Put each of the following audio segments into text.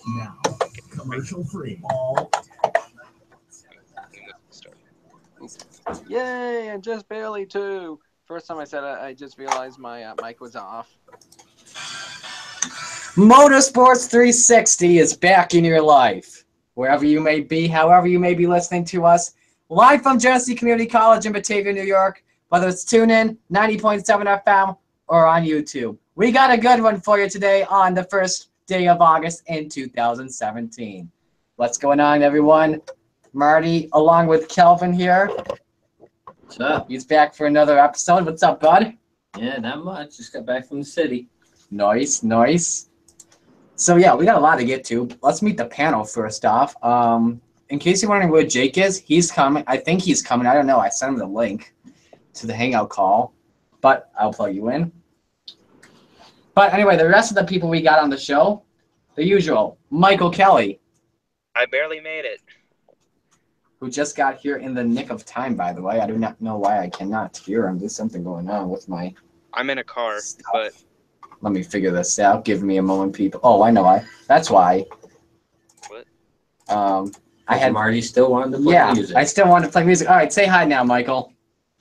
Now, commercial free. All. Yay, and just barely too. First time I said it, I just realized my mic was off. Motorsports 360 is back in your life. Wherever you may be, however you may be listening to us, live from Genesee Community College in Batavia, New York, whether it's TuneIn, 90.7 FM, or on YouTube. We got a good one for you today on the first day of August in 2017. What's going on, everyone? Marty, along with Kelvin here. What's up? He's back for another episode. What's up, bud? Yeah, not much. Just got back from the city. Nice, nice. So, yeah, we got a lot to get to. Let's meet the panel first off. In case you're wondering where Jake is, he's coming. I think he's coming. I don't know. I sent him the link to the Hangout call, but I'll plug you in. But anyway, the rest of the people we got on the show, the usual. Michael Kelly. I barely made it. Who just got here in the nick of time, by the way. I do not know why I cannot hear him. There's something going on with my I'm in a car, stuff. but Let me figure this out. Give me a moment, people. Oh, I know why. That's why. What? I had Marty still wanted to play music. I still wanted to play music. All right, say hi now, Michael.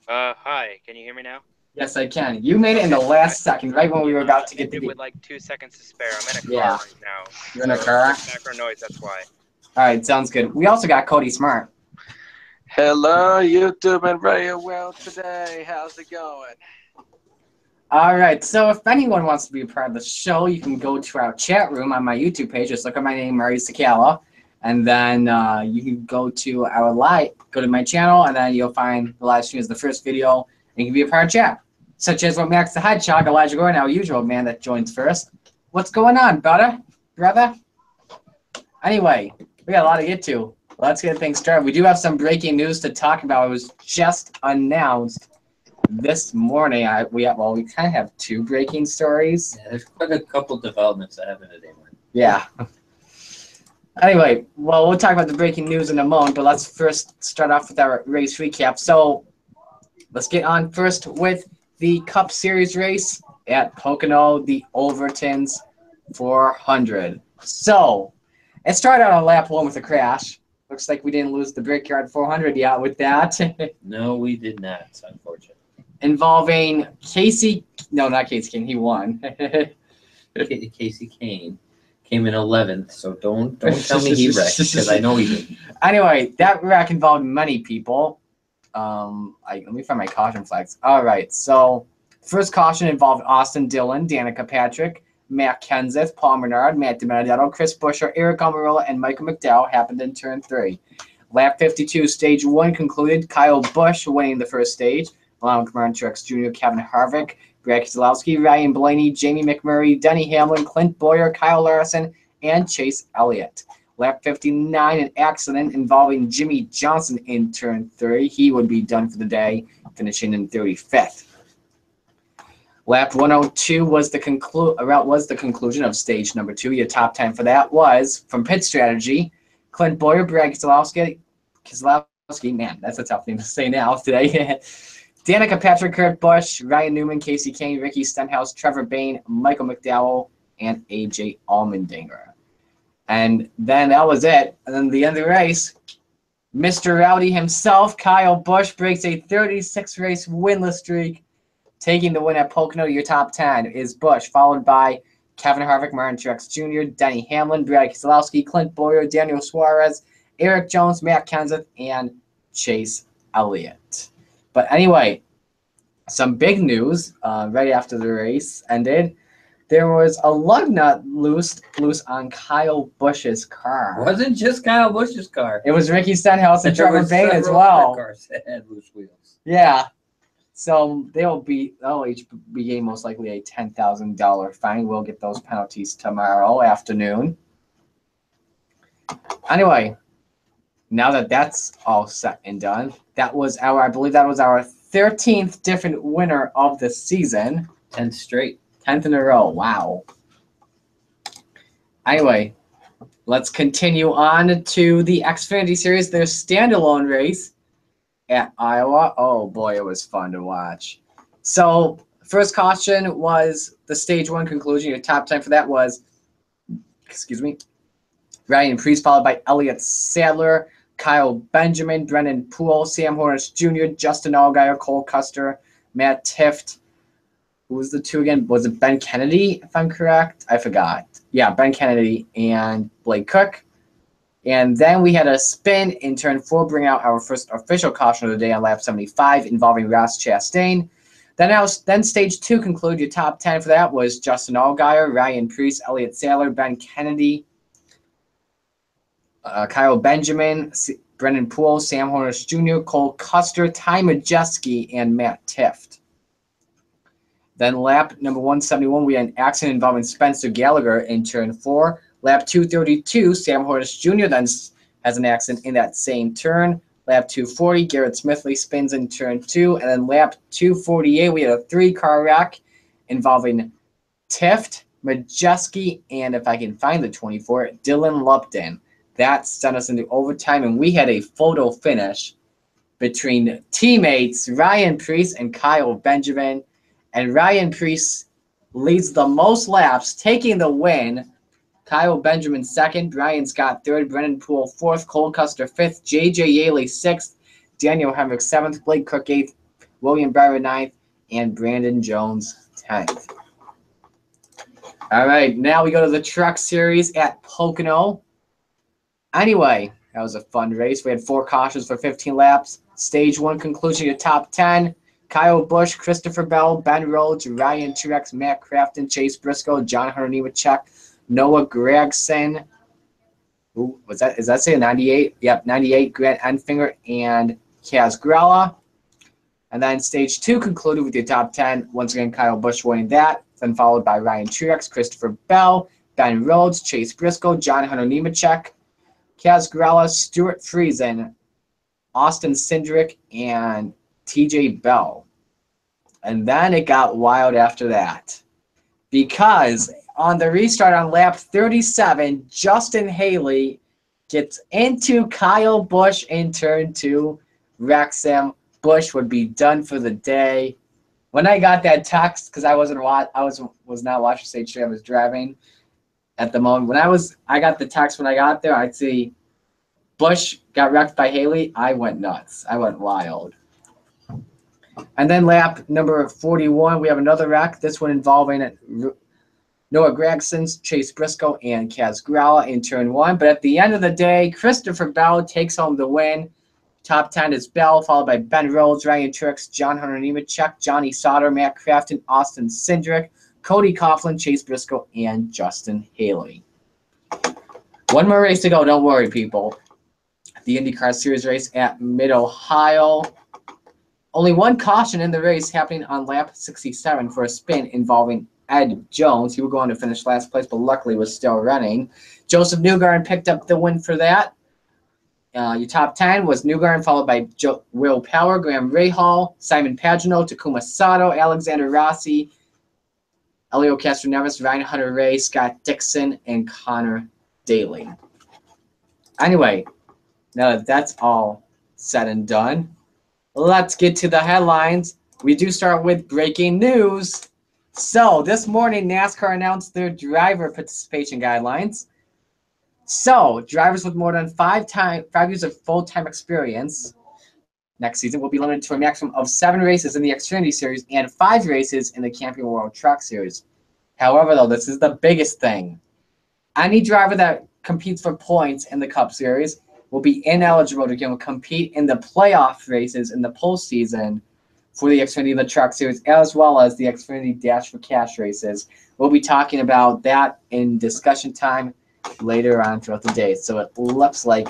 Hi. Can you hear me now? Yes, I can. You made it in the last second, right when we were about to get to with like 2 seconds to spare. I'm in a car Yeah. right now. You're in a car? Background noise, that's why. All right, sounds good. We also got Cody Smart. Hello, YouTube and Radio World today. How's it going? All right, so if anyone wants to be a part of the show, you can go to our chat room on my YouTube page. Just look at my name, Murray Sakala, and then you can go to my channel, and then you'll find the live stream as the first video, and you can be a part of chat, such as what Max the Hedgehog, Elijah Gordon, our usual man that joins first. What's going on, brother? Anyway, we got a lot to get to. Let's get things started. We do have some breaking news to talk about. It was just announced this morning. We kind of have two breaking stories. Yeah, there's quite a couple developments that happened today. Yeah. Anyway, well, we'll talk about the breaking news in a moment, but let's first start off with our race recap. So let's get on first with the Cup Series race at Pocono, the Overton's 400. So it started out on lap 1 with a crash. Looks like we didn't lose the Brickyard 400 yet with that. No, we did not. It's unfortunate. Involving not Casey Kane. He won. Casey Kane came in 11th, so don't tell me he wrecked, because I know he didn't. Anyway, that wreck involved many people. Let me find my caution flags. All right, so first caution involved Austin Dillon, Danica Patrick, Matt Kenseth, Paul Menard, Matt DiBenedetto, Chris Buescher, Eric Almirola, and Michael McDowell happened in turn 3. Lap 52, stage 1 concluded. Kyle Busch winning the first stage, along with Martin Truex Jr., Kevin Harvick, Brad Keselowski, Ryan Blaney, Jamie McMurray, Denny Hamlin, Clint Bowyer, Kyle Larson, and Chase Elliott. Lap 59, an accident involving Jimmy Johnson in turn 3. He would be done for the day, finishing in 35th. Lap 102 was the conclusion of stage number 2. Your top 10 for that was, from Pit Strategy, Clint Bowyer, Brad Keselowski, man, that's a tough name to say now today. Danica Patrick, Kurt Busch, Ryan Newman, Casey Kane, Ricky Stenhouse, Trevor Bayne, Michael McDowell, and AJ Allmendinger. And then that was it. And then the end of the race, Mr. Rowdy himself, Kyle Busch, breaks a 36-race winless streak. Taking the win at Pocono. Your top 10 is Busch, followed by Kevin Harvick, Martin Truex Jr., Denny Hamlin, Brad Keselowski, Clint Bowyer, Daniel Suarez, Eric Jones, Matt Kenseth, and Chase Elliott. But anyway, some big news right after the race ended. There was a lug nut loose on Kyle Busch's car. It wasn't just Kyle Busch's car. It was Ricky Stenhouse and Trevor Bayne as well. Cars that had loose wheels. Yeah. So they'll each be getting most likely a $10,000 fine. We'll get those penalties tomorrow afternoon. Anyway, now that that's all set and done, I believe that was our 13th different winner of the season. 10th straight. 10th in a row. Wow. Anyway, let's continue on to the Xfinity Series, their standalone race at Iowa. Oh boy, it was fun to watch. So first caution was the stage 1 conclusion. Your top 10 for that was, Ryan Preece, followed by Elliott Sadler, Kyle Benjamin, Brendan Poole, Sam Hornish Jr., Justin Allgaier, Cole Custer, Matt Tift. Who was the two again? Was it Ben Kennedy, if I'm correct? I forgot. Yeah, Ben Kennedy and Blake Cook. And then we had a spin in turn 4, bringing out our first official caution of the day on lap 75 involving Ross Chastain. Then stage 2 concluded. Your top 10 for that was Justin Allgaier, Ryan Preece, Elliott Sadler, Ben Kennedy, Kyle Benjamin, Brendan Poole, Sam Hornish Jr., Cole Custer, Ty Majeski, and Matt Tift. Then lap number 171, we had an accident involving Spencer Gallagher in turn 4. Lap 232, Sam Hornish Jr. then has an accident in that same turn. Lap 240, Garrett Smithley spins in turn 2. And then lap 248, we had a 3-car wreck involving Tift, Majeski, and if I can find the 24, Dylan Lupton. That sent us into overtime, and we had a photo finish between teammates Ryan Preece and Kyle Benjamin. And Ryan Preece leads the most laps, taking the win. Kyle Benjamin second, Ryan Scott third, Brendan Poole fourth, Cole Custer fifth, J.J. Yaley sixth, Daniel Hemrick seventh, Blake Cook eighth, William Barrett ninth, and Brandon Jones 10th. All right, now we go to the Truck Series at Pocono. Anyway, that was a fun race. We had 4 cautions for 15 laps. Stage 1 conclusion, your top 10. Kyle Busch, Christopher Bell, Ben Rhodes, Ryan Truex, Matt Crafton, Chase Briscoe, John Hunter Nemechek, Noah Gragson. Ooh, was that? Is that say 98? Yep, 98. Grant Enfinger and Kaz Grella. And then stage 2 concluded with your top 10. Once again, Kyle Busch winning that. Then followed by Ryan Truex, Christopher Bell, Ben Rhodes, Chase Briscoe, John Hunter Nemechek, Kaz Grella, Stuart Friesen, Austin Cindric, and TJ Bell. And then it got wild after that. Because on the restart on lap 37, Justin Haley gets into Kyle Busch in turn 2, wrecks him. Busch would be done for the day. When I got that text, because I was not watching stage 3, I was driving at the moment. When I got the text when I got there, I'd see Busch got wrecked by Haley. I went nuts. I went wild. And then lap number 41, we have another wreck. This one involving Noah Gragson, Chase Briscoe, and Kaz Grella in turn 1. But at the end of the day, Christopher Bell takes home the win. Top 10 is Bell, followed by Ben Rhodes, Ryan Truex, John Hunter Nemechek, Johnny Sauter, Matt Crafton, Austin Cindric, Cody Coughlin, Chase Briscoe, and Justin Haley. One more race to go. Don't worry, people. The IndyCar Series race at Mid-Ohio. Only one caution in the race happening on lap 67 for a spin involving Ed Jones. He would go on to finish last place, but luckily was still running. Joseph Newgarden picked up the win for that. Your top 10 was Newgarden, followed by Will Power, Graham Rahal, Simon Pagenaud, Takuma Sato, Alexander Rossi, Elio Castroneves, Ryan Hunter-Reay, Scott Dixon, and Connor Daly. Anyway, now that that's all said and done, let's get to the headlines. We do start with breaking news. So this morning, NASCAR announced their driver participation guidelines. So drivers with more than 5 years of full-time experience next season will be limited to a maximum of 7 races in the Xfinity Series and 5 races in the Camping World Truck Series. However, though, this is the biggest thing. Any driver that competes for points in the Cup Series will be ineligible to compete in the playoff races in the postseason for the Xfinity and the Truck Series, as well as the Xfinity Dash for Cash races. We'll be talking about that in discussion time later on throughout the day. So it looks like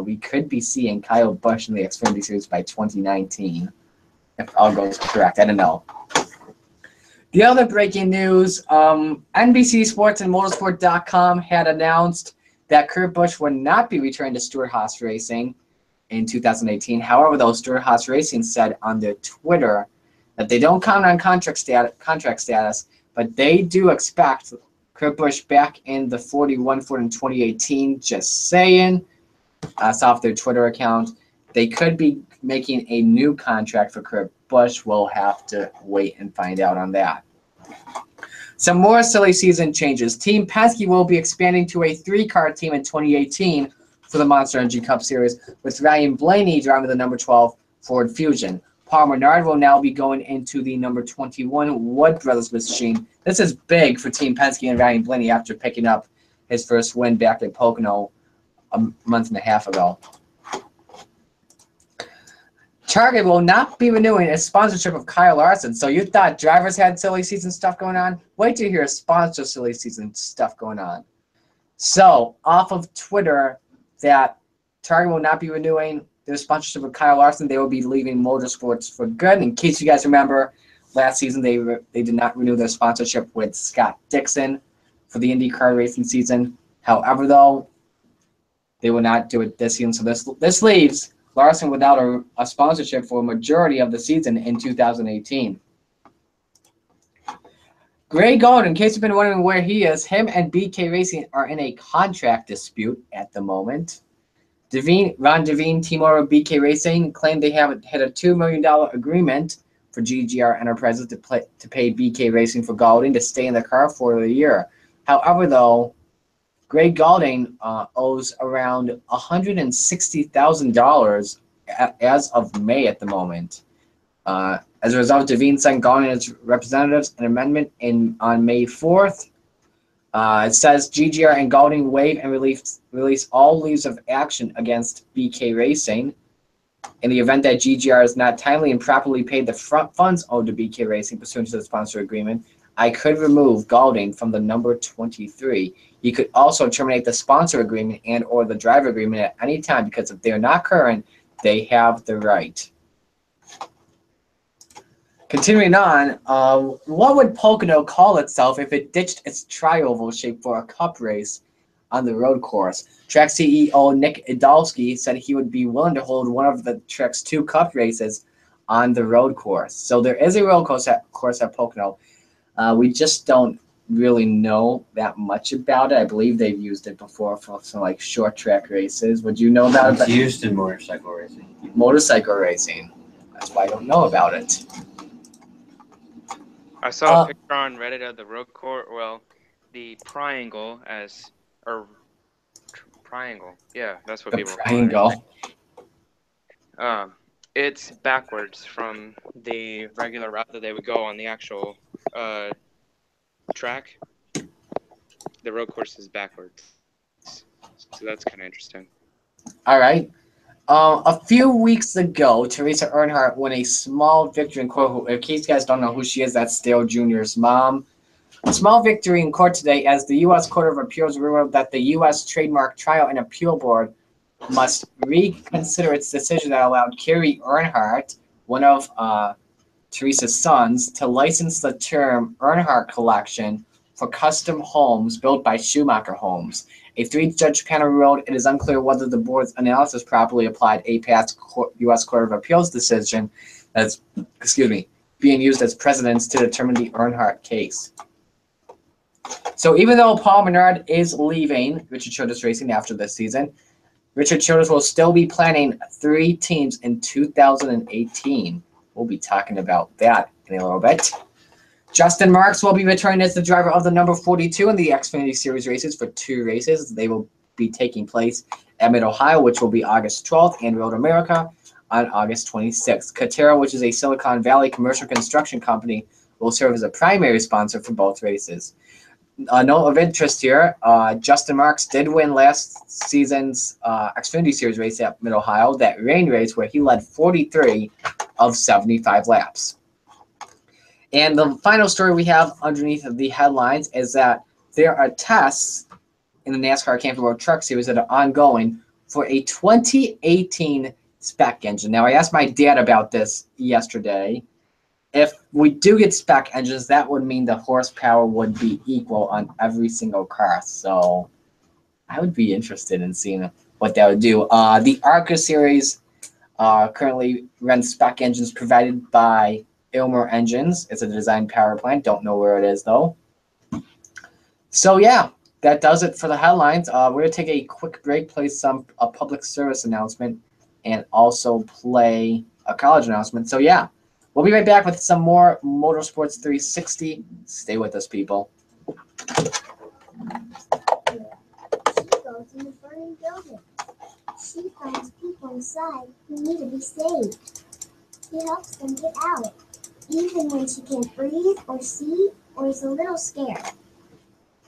we could be seeing Kyle Busch in the Xfinity Series by 2019, if all goes correct. I don't know. The other breaking news, NBC Sports and Motorsport.com had announced that Kurt Busch would not be returning to Stewart-Haas Racing in 2018. However, though, Stewart-Haas Racing said on their Twitter that they don't count on contract status, but they do expect Kurt Busch back in the 41 Ford in 2018. Just saying. That's off their Twitter account. They could be making a new contract for Kurt Busch. We'll have to wait and find out on that. Some more silly season changes. Team Penske will be expanding to a 3-car team in 2018 for the Monster Energy Cup Series, with Ryan Blaney driving the number 12 Ford Fusion. Paul Menard will now be going into the number 21 Wood Brothers machine. This is big for Team Penske and Ryan Blaney after picking up his first win back at Pocono a month and a half ago. Target will not be renewing its sponsorship of Kyle Larson. So you thought drivers had silly season stuff going on? Wait till you hear sponsor silly season stuff going on. So off of Twitter, that Target will not be renewing their sponsorship of Kyle Larson. They will be leaving Motorsports for good. In case you guys remember, last season they did not renew their sponsorship with Scott Dixon for the IndyCar racing season. However, though, they will not do it this season. So this leaves Larson without a sponsorship for a majority of the season in 2018. Gray Gold, in case you've been wondering where he is, him and BK Racing are in a contract dispute at the moment. Ron Devine, team owner of BK Racing, claimed they have hit a $2 million agreement for GGR Enterprises to pay BK Racing for Golding to stay in the car for a year. However, though, Greg Gaulding owes around $160,000 as of May at the moment. As a result, Devine sent Gaulding and its representatives an amendment on May 4th. It says GGR and Gaulding waive and release all leaves of action against BK Racing. In the event that GGR is not timely and properly paid the front funds owed to BK Racing pursuant to the sponsor agreement, I could remove Gaulding from the number 23. You could also terminate the sponsor agreement and or the driver agreement at any time because if they are not current, they have the right. Continuing on, what would Pocono call itself if it ditched its tri-oval shape for a cup race on the road course? Track CEO Nick Idalski said he would be willing to hold one of the Trek's 2 cup races on the road course. So there is a road course at Pocono. We just don't really know that much about it. I believe they've used it before for some like short track races. Would you know about it? It's used in motorcycle racing. Motorcycle racing. That's why I don't know about it. I saw a picture on Reddit of the road course. Well, the triangle triangle. Yeah, that's what people Triangle. call it. It's backwards from the regular route that they would go on the actual track. The road course is backwards, so that's kind of interesting. All right. A few weeks ago, Teresa Earnhardt won a small victory in court. In case you guys don't know who she is, that's Dale Jr.'s mom. A small victory in court today as the U.S. Court of Appeals ruled that the U.S. Trademark Trial and Appeal Board must reconsider its decision that allowed Carrie Earnhardt, one of Teresa's sons, to license the term Earnhardt Collection for custom homes built by Schumacher Homes. A 3-judge panel ruled it is unclear whether the board's analysis properly applied a past U.S. Court of Appeals decision that's, being used as precedents to determine the Earnhardt case. So even though Paul Menard is leaving Richard Childress Racing after this season, Richard Childress will still be planning 3 teams in 2018. We'll be talking about that in a little bit. Justin Marks will be returning as the driver of the number 42 in the Xfinity Series races for 2 races. They will be taking place at Mid-Ohio, which will be August 12th, and Road America on August 26th. Katera, which is a Silicon Valley commercial construction company, will serve as a primary sponsor for both races. A note of interest here, Justin Marks did win last season's Xfinity Series race at Mid-Ohio, that rain race where he led 43 of 75 laps. And the final story we have underneath of the headlines is that there are tests in the NASCAR Camping World Truck Series that are ongoing for a 2018 spec engine. Now, I asked my dad about this yesterday. If we do get spec engines, that would mean the horsepower would be equal on every single car. So I would be interested in seeing what that would do. The ARCA Series currently runs spec engines provided by Ilmer Engines. It's a design power plant. Don't know where it is, though. So, yeah, that does it for the headlines. We're going to take a quick break, play a public service announcement, and also play a college announcement. So, yeah, We'll be right back with some more Motorsports 360. Stay with us, people. She goes in the burning building. She finds people inside who need to be saved. She helps them get out, even when she can't breathe or see or is a little scared.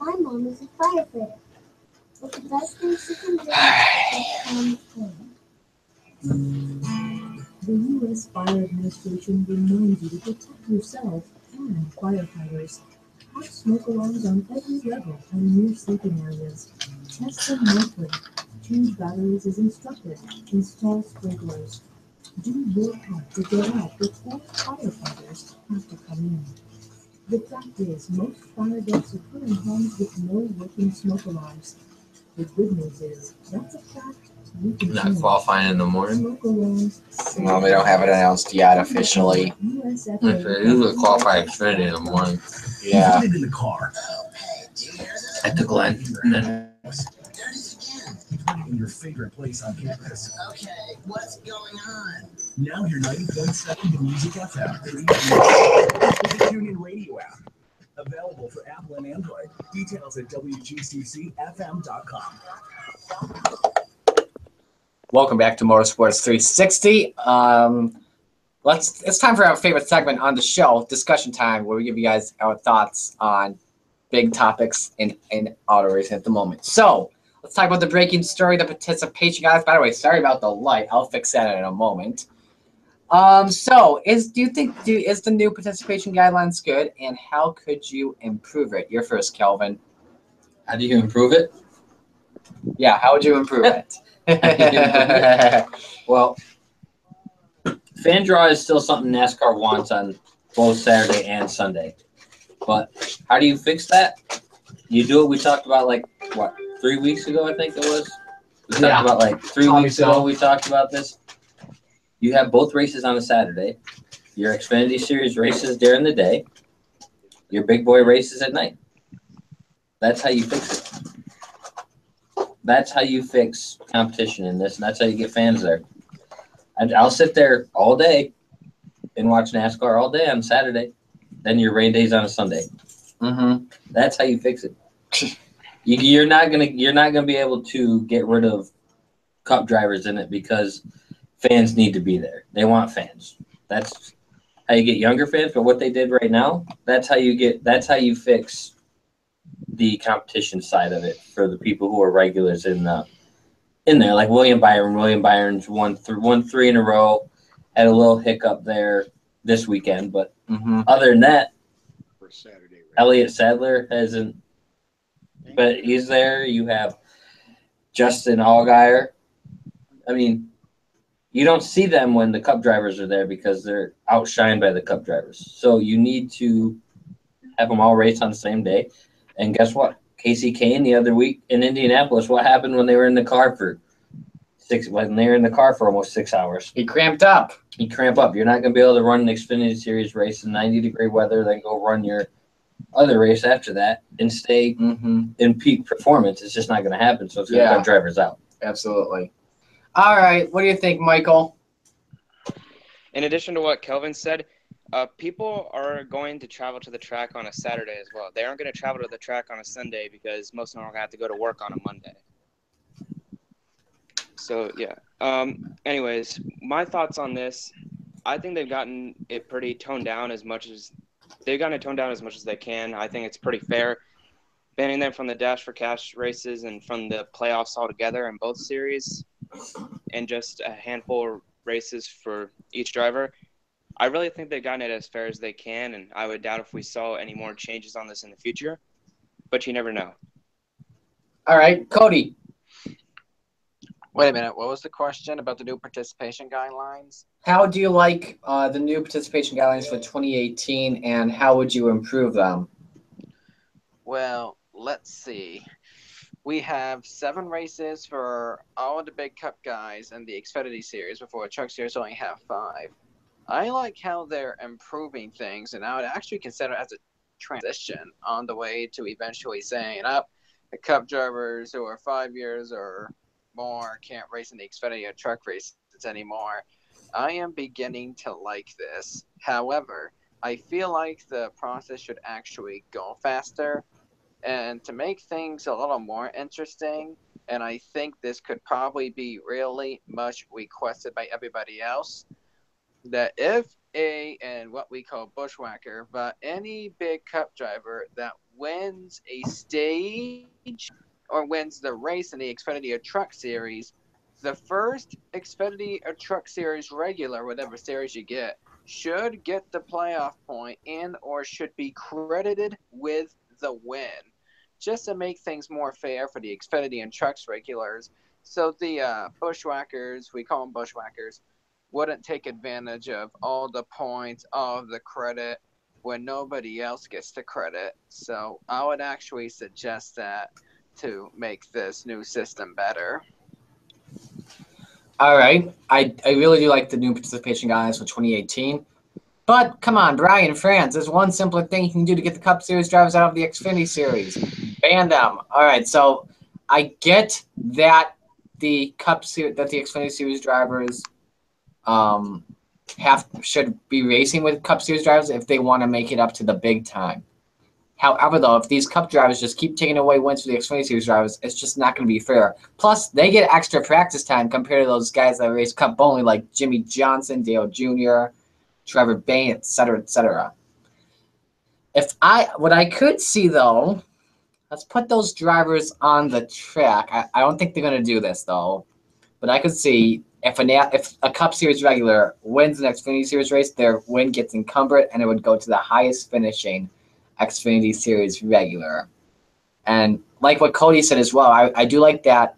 My mom is a firefighter, but the best thing she can do is come home. The U.S. Fire Administration reminds you to protect yourself and firefighters. Have smoke alarms on every level and near sleeping areas. Test them monthly. Change batteries as instructed. Install sprinklers. Do your part to get out before firefighters have to come in. The fact is, most fire deaths occur in homes with no working smoke alarms. The good news is, that's a fact you can Not change. qualifying in the morning. Smoke alarms save No, they don't have it announced yet officially. If they usually qualify Xfinity in the morning Yeah. Put it in the car. at the Glen. And then Put it in your favorite place on campus. Okay, what's going on? Now hear 90.7 The Music FM. With the TuneIn Radio app. Available for Apple and Android. Details at WGCCFM.com. Welcome back to Motorsports 360. It's time for our favorite segment on the show, discussion time, where we give you guys our thoughts on big topics in auto racing at the moment. So let's talk about the breaking story, the participation guys. By the way, sorry about the light. I'll fix that in a moment. So do you think is the new participation guidelines good, and how could you improve it? You're first, Kelvin. how do you improve it? Yeah, how would you improve it? Well, fan draw is still something NASCAR wants on both Saturday and Sunday. But how do you fix that? You do what we talked about 3 weeks ago, I think it was. We talked about 3 weeks ago we talked about this. You have both races on a Saturday. Your Xfinity Series races during the day. Your big boy races at night. That's how you fix it. That's how you fix competition in this, and that's how you get fans there. And I'll sit there all day and watch NASCAR all day on Saturday. Then your rain days on a Sunday. Mm-hmm. That's how you fix it. You're not gonna be able to get rid of Cup drivers in it because fans need to be there. They want fans. That's how you get younger fans. But what they did right now, that's how you fix the competition side of it for the people who are regulars in there. Like William Byron. William Byron's won 3 in a row. Had a little hiccup there this weekend, but other than that, For Saturday, right? Elliott Sadler hasn't. But he's there. You have Justin Allgaier. I mean, you don't see them when the Cup drivers are there because they're outshined by the Cup drivers. So you need to have them all race on the same day. And guess what? Casey Kane the other week in Indianapolis, what happened when they were in the car for almost 6 hours? He cramped up. You cramp up. You're not going to be able to run an Xfinity Series race in 90-degree weather, then go run your other race after that and stay in peak performance. It's just not going to happen. So it's going to cut drivers out. Absolutely. All right. What do you think, Michael? In addition to what Kelvin said, people are going to travel to the track on a Saturday as well. They aren't going to travel to the track on a Sunday because most of them are going to have to go to work on a Monday. So, yeah. Anyways, my thoughts on this, I think they've gotten it pretty toned down as much as they can. I think it's pretty fair. Banning them from the Dash for Cash races and from the playoffs altogether in both series and just a handful of races for each driver. I really think they've gotten it as fair as they can, and I would doubt if we saw any more changes on this in the future, but you never know. All right, Cody. Wait a minute. What was the question about the new participation guidelines? How do you like the new participation guidelines for 2018, and how would you improve them? Well, let's see. We have 7 races for all of the big Cup guys and the Xfinity Series before Truck Series only have 5. I like how they're improving things, and I would actually consider it as a transition on the way to eventually saying the Cup drivers who are 5 years or more can't race in the Xfinity or truck races anymore. I am beginning to like this. However, I feel like the process should actually go faster. And to make things a little more interesting, and I think this could probably be really much requested by everybody else, that if and what we call bushwhacker, but any big cup driver that wins a stage or wins the race in the Xfinity or Truck Series, the first Xfinity or Truck Series regular, whatever series you get, should get the playoff point and or should be credited with the win, just to make things more fair for the Xfinity and Trucks regulars. So the bushwhackers, we call them bushwhackers, wouldn't take advantage of all the points, all of the credit when nobody else gets the credit. So I would actually suggest that to make this new system better. All right. I really do like the new participation guidelines for 2018. But come on, Brian, France, there's one simpler thing you can do to get the Cup Series drivers out of the Xfinity Series. Ban them. All right, so I get that the Xfinity Series drivers should be racing with Cup Series drivers if they want to make it up to the big time. However, though, if these Cup drivers just keep taking away wins for the Xfinity Series drivers, it's just not going to be fair. Plus, they get extra practice time compared to those guys that race Cup only, like Jimmy Johnson, Dale Jr., Trevor Bayne, etc., etc. What I could see though, let's put those drivers on the track. I don't think they're going to do this though, but I could see if a Cup Series regular wins the Xfinity Series race, their win gets encumbered and it would go to the highest finishing Xfinity Series regular. And like what Cody said as well, I do like that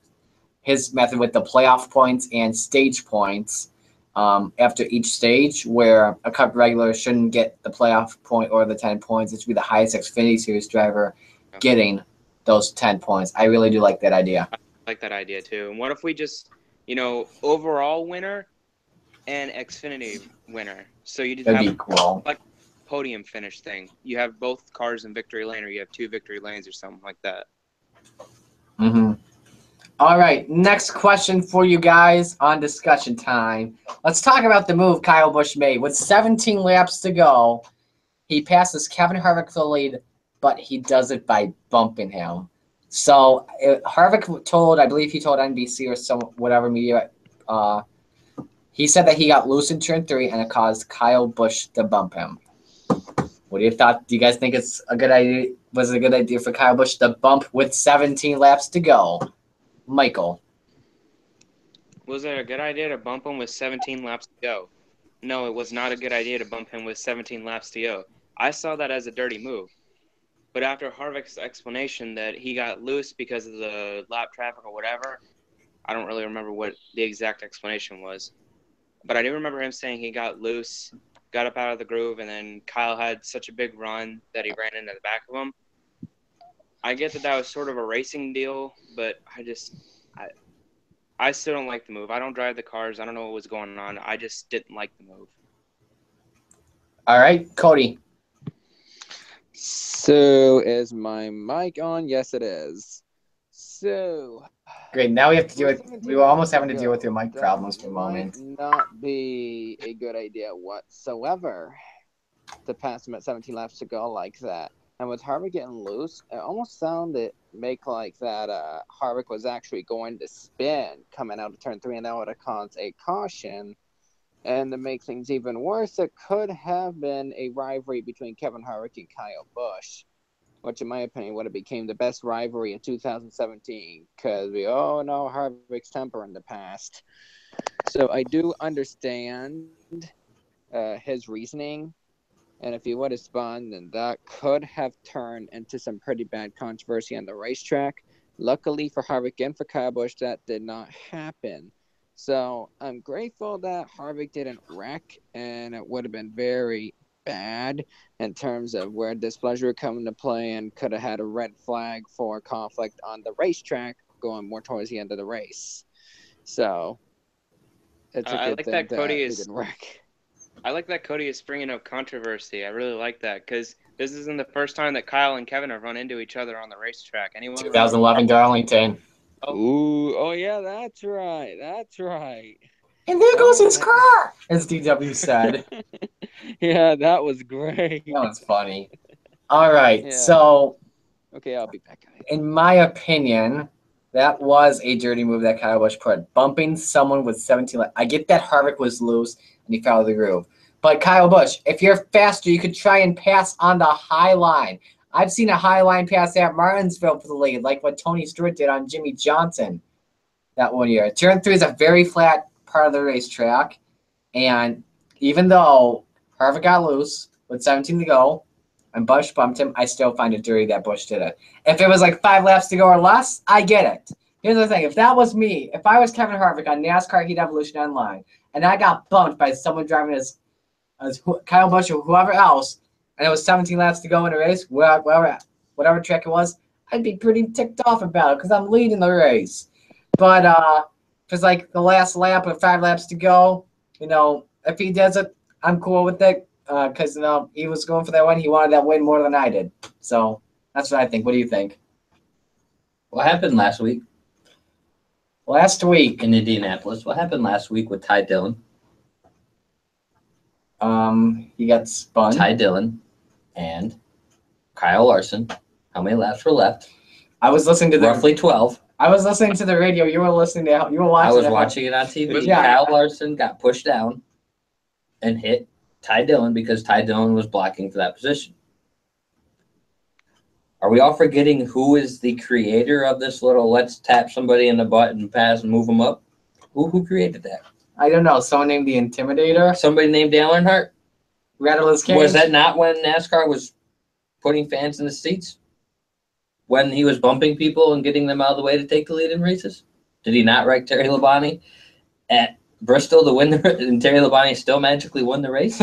his method with the playoff points and stage points. After each stage, where a Cup regular shouldn't get the playoff point or the 10 points. It should be the highest Xfinity Series driver getting those 10 points. I really do like that idea. I like that idea too. And what if we just, overall winner and Xfinity winner? So you just That'd have be cool. like podium finish thing. You have both cars in victory lane, or you have 2 victory lanes, or something like that. Mm-hmm. All right, next question for you guys on discussion time. Let's talk about the move Kyle Busch made. With 17 laps to go, he passes Kevin Harvick for the lead, but he does it by bumping him. So Harvick told, I believe he told NBC or some whatever media, he said that he got loose in turn 3 and it caused Kyle Busch to bump him. What do you thought? Do you guys think it's a good idea? Was it a good idea for Kyle Busch to bump with 17 laps to go? Michael. Was it a good idea to bump him with 17 laps to go? No, it was not a good idea to bump him with 17 laps to go. I saw that as a dirty move. But after Harvick's explanation that he got loose because of the lap traffic or whatever, I don't really remember what the exact explanation was. But I do remember him saying he got loose, got up out of the groove, and then Kyle had such a big run that he ran into the back of him. I get that was sort of a racing deal, but I still don't like the move. I don't drive the cars. I don't know what was going on. I just didn't like the move. All right, Cody. So is my mic on? Yes, it is. So Great. Now we have to deal with. We were almost having to deal with your mic problems for a moment. Might not be a good idea whatsoever to pass him at 17 laps to go like that. And with Harvick getting loose, it almost sounded like that Harvick was actually going to spin coming out of turn 3, and that would have caused a caution. And to make things even worse, it could have been a rivalry between Kevin Harvick and Kyle Busch, which in my opinion would have became the best rivalry in 2017, because we all know Harvick's temper in the past. So I do understand his reasoning. And if he would have spun, then that could have turned into some pretty bad controversy on the racetrack. Luckily for Harvick and for Kyle Busch, that did not happen. So I'm grateful that Harvick didn't wreck, and it would have been very bad in terms of where displeasure would come into play and could have had a red flag for conflict on the racetrack going more towards the end of the race. So it's a good thing that Cody didn't wreck. I like that Cody is bringing up controversy. I really like that, because this isn't the first time that Kyle and Kevin have run into each other on the racetrack. Anyone 2011 Darlington. Oh yeah, that's right. And there goes his car, as DW said. Yeah, that was great. That was funny. All right, Yeah. so Okay, I'll be back, guys. in my opinion, that was a dirty move that Kyle Busch put. Bumping someone with 17 laps. I get that Harvick was loose and he fell out of the groove. But Kyle Busch, if you're faster, you could try and pass on the high line. I've seen a high line pass at Martinsville for the lead, like what Tony Stewart did on Jimmy Johnson that one year. Turn 3 is a very flat part of the racetrack. And even though Harvick got loose with 17 to go, and Busch bumped him, I still find it dirty that Busch did it. If it was like 5 laps to go or less, I get it. Here's the thing. If that was me, if I was Kevin Harvick on NASCAR Heat Evolution Online, and I got bumped by someone driving as Kyle Busch or whoever else, and it was 17 laps to go in a race, whatever track it was, I'd be pretty ticked off about it because I'm leading the race. But if it's like the last lap or 5 laps to go, if he does it, I'm cool with it. Because he was going for that win. He wanted that win more than I did. So that's what I think. What do you think? What happened last week? Last week in Indianapolis. What happened last week with Ty Dillon? He got spun. Ty Dillon and Kyle Larson. How many laps were left? I was listening to roughly 12. I was listening to the radio. You were listening to. You were watching. I was watching it on TV. Yeah. Kyle Larson got pushed down and hit Ty Dillon because Ty Dillon was blocking for that position. Are we all forgetting who is the creator of this little let's tap somebody in the butt and pass and move them up? Who created that? I don't know. Someone named the Intimidator? Somebody named Dale Earnhardt? Rattle his cage? Was that not when NASCAR was putting fans in the seats? When he was bumping people and getting them out of the way to take the lead in races? Did he not wreck Terry Labonte at Bristol to win and Terry Labonte still magically won the race?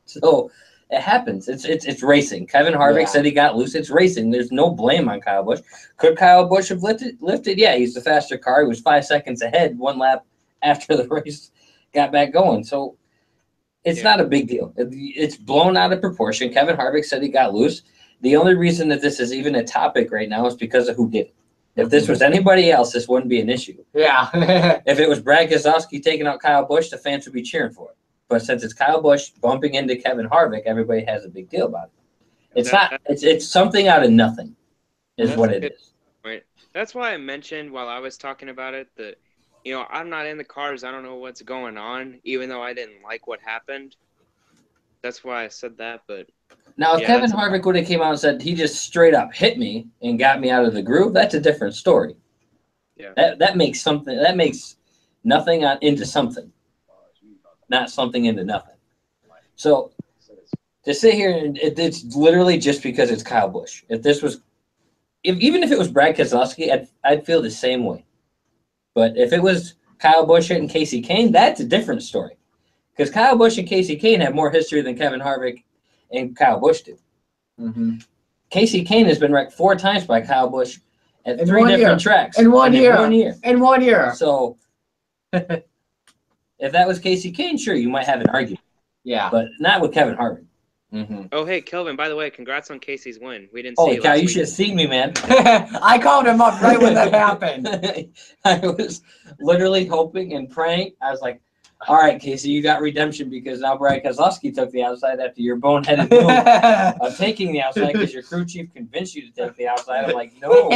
So it happens. It's racing. Kevin Harvick said he got loose. It's racing. There's no blame on Kyle Busch. Could Kyle Busch have lifted? Yeah, he's the faster car. He was 5 seconds ahead 1 lap after the race got back going. So it's not a big deal. It's blown out of proportion. Kevin Harvick said he got loose. The only reason that this is even a topic right now is because of who did it. If this was anybody else, this wouldn't be an issue. Yeah. If it was Brad Keselowski taking out Kyle Busch, the fans would be cheering for it. But since it's Kyle Busch bumping into Kevin Harvick, everybody has a big deal about it. It's something out of nothing is what it is. Right. That's why I mentioned while I was talking about it that, I'm not in the cars. I don't know what's going on, even though I didn't like what happened. That's why I said that. But now, if Kevin Harvick would have came out and said he just straight up hit me and got me out of the groove, that's a different story. Yeah. That makes something. That makes nothing into something, not something into nothing. So to sit here and it's literally just because it's Kyle Busch. If this was, even if it was Brad Keselowski, I'd feel the same way. But if it was Kyle Busch hitting Casey Kane, that's a different story. Because Kyle Busch and Casey Kane have more history than Kevin Harvick and Kyle Busch do. Mm-hmm. Casey Kane has been wrecked 4 times by Kyle Busch at 3 different tracks. In one year. In 1 year. So if that was Casey Kane, sure, you might have an argument. Yeah. But not with Kevin Harvick. Mm-hmm. Oh, hey, Kelvin, by the way, congrats on Casey's win. We didn't see Holy you cow, last you week. should have seen me, man. I called him up right when that happened. I was literally hoping and praying. I was like, all right, Casey, you got redemption because now Brad Keselowski took the outside after your boneheaded move of taking the outside because your crew chief convinced you to take the outside. I'm like, no.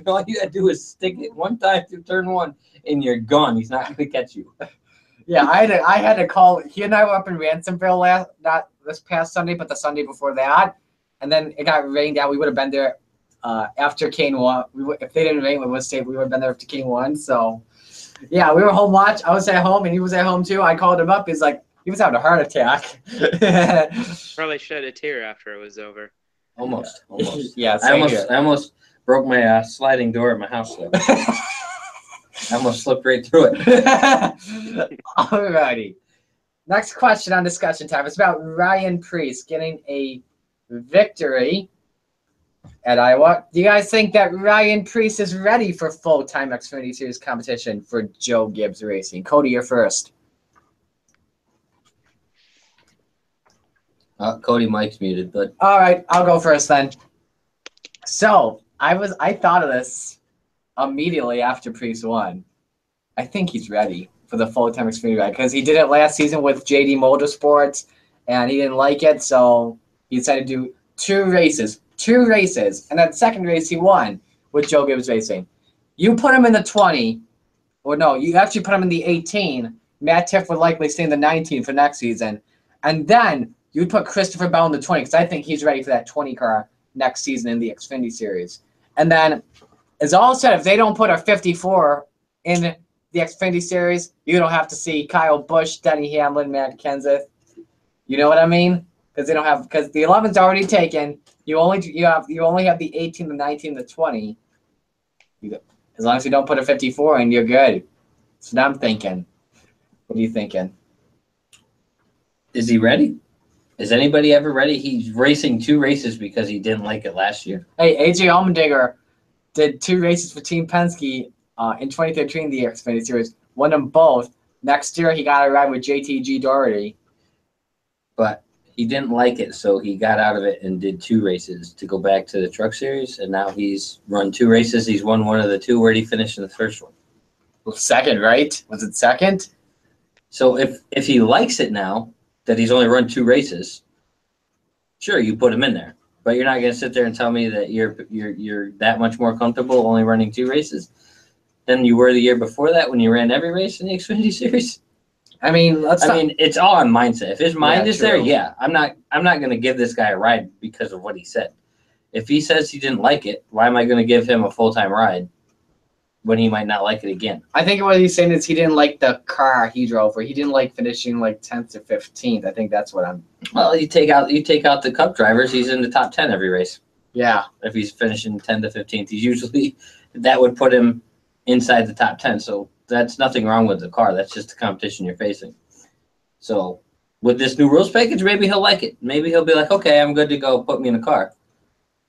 All you got to do is stick it 1 time through turn 1 and you're gone. He's not going to catch you. Yeah, I had to call. He and I were up in Ransomville not this past Sunday, but the Sunday before that, and then it got rained out. We would have been there after Kane won. If they didn't rain, we would have been there after Kane won. So, yeah, we were home watch. I was at home, and he was at home too. I called him up. He's like, he was having a heart attack. Probably shed a tear after it was over. Almost. Yeah, I almost broke my sliding door at my house. I almost slipped right through it. Alrighty. Next question on discussion time. It's about Ryan Preece getting a victory at Iowa. Do you guys think that Ryan Preece is ready for full-time Xfinity Series competition for Joe Gibbs Racing? Cody, you're first. Cody, Mike's muted, but all right, I'll go first then. So I thought of this immediately after Preece won. I think he's ready for the full-time Xfinity ride because he did it last season with JD Motorsports, and he didn't like it, so he decided to do two races, and that second race he won with Joe Gibbs Racing. You put him in the 20, or no, you actually put him in the 18. Matt Tiff would likely stay in the 19 for next season, and then you'd put Christopher Bell in the 20 because I think he's ready for that 20 car next season in the Xfinity Series. And then, as all said, if they don't put a 54 in the Xfinity Series, you don't have to see Kyle Busch, Denny Hamlin, Matt Kenseth. You know what I mean? Because they don't have, because the 11's already taken. You only have the 18, the 19, the 20. As long as you don't put a 54 in, you're good. That's what I'm thinking. What are you thinking? Is he ready? Is anybody ever ready? He's racing 2 races because he didn't like it last year. Hey, AJ Allmendinger did 2 races for Team Penske in 2013, the Xfinity Series. Won them both. Next year, he got a ride with JTG Doherty. But he didn't like it, so he got out of it and did 2 races to go back to the Truck Series, and now he's run 2 races. He's won one of the 2. Where did he finish in the first one? Well, second, right? Was it second? So if he likes it now that he's only run 2 races, sure, you put him in there. But you're not going to sit there and tell me that you're that much more comfortable only running 2 races than you were the year before that when you ran every race in the Xfinity Series. I mean, it's all on mindset. If his mind is there, true. yeah, I'm not going to give this guy a ride because of what he said. If he says he didn't like it, why am I going to give him a full-time ride when he might not like it again? I think what he's saying is he didn't like the car he drove, or he didn't like finishing like 10th or 15th. I think that's what I'm. Well, you take out the Cup drivers, he's in the top 10 every race. Yeah. If he's finishing 10th to 15th, he's usually that would put him inside the top 10. So that's nothing wrong with the car. That's just the competition you're facing. So with this new rules package, maybe he'll like it. Maybe he'll be like, okay, I'm good to go. Put me in the car.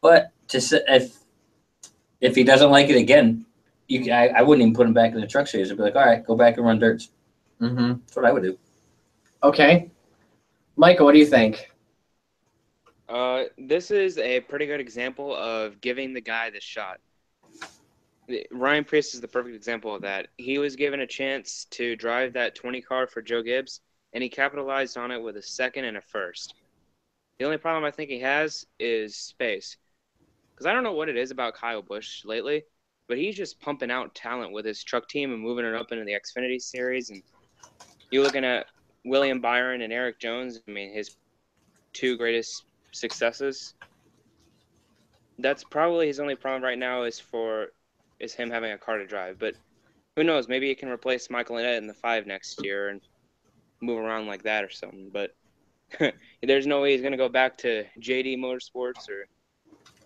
But if he doesn't like it again, I wouldn't even put him back in the Truck Series. I'd be like, all right, go back and run dirts. Mm-hmm. That's what I would do. Okay. Michael, what do you think? This is a pretty good example of giving the guy the shot. Ryan Preece is the perfect example of that. He was given a chance to drive that 20 car for Joe Gibbs, and he capitalized on it with a second and a first. The only problem I think he has is space. Because I don't know what it is about Kyle Busch lately, but he's just pumping out talent with his truck team and moving it up into the Xfinity Series. And you're looking at William Byron and Eric Jones, I mean, his 2 greatest successes. That's probably his only problem right now is him having a car to drive. But who knows? Maybe he can replace Michael Annett in the 5 next year and move around like that or something. But there's no way he's going to go back to JD Motorsports or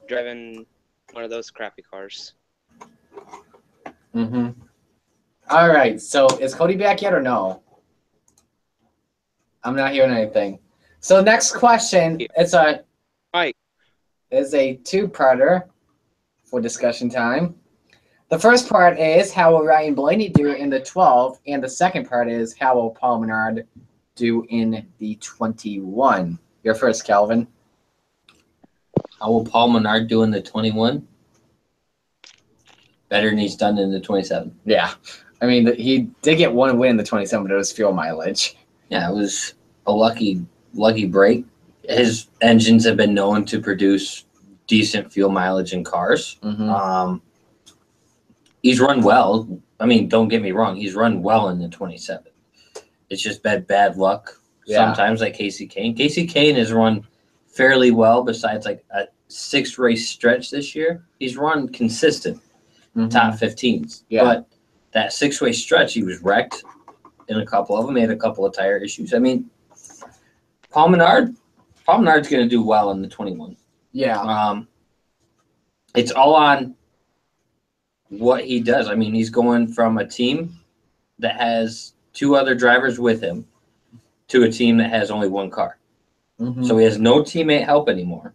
driving one of those crappy cars. Mm-hmm. All right. So is Cody back yet or no? I'm not hearing anything. So next question, it's a 2-parter for discussion time. The first part is how will Ryan Blaney do in the 12, and the second part is how will Paul Menard do in the 21. Your first, Calvin. How will Paul Menard do in the 21? Better than he's done in the 27. Yeah. I mean, he did get 1 win in the 27, but it was fuel mileage. Yeah, it was a lucky break. His engines have been known to produce decent fuel mileage in cars. Mm-hmm. He's run well. I mean, don't get me wrong. He's run well in the 27. It's just bad luck sometimes, like Casey Kane. Casey Kane has run fairly well besides like a 6-race stretch this year. He's run consistent top 15s. Yeah. But that 6-race stretch, he was wrecked in a couple of them. He had a couple of tire issues. I mean, Paul Menard's going to do well in the 21. Yeah. It's all on what he does. I mean, he's going from a team that has 2 other drivers with him to a team that has only 1 car. Mm-hmm. So he has no teammate help anymore,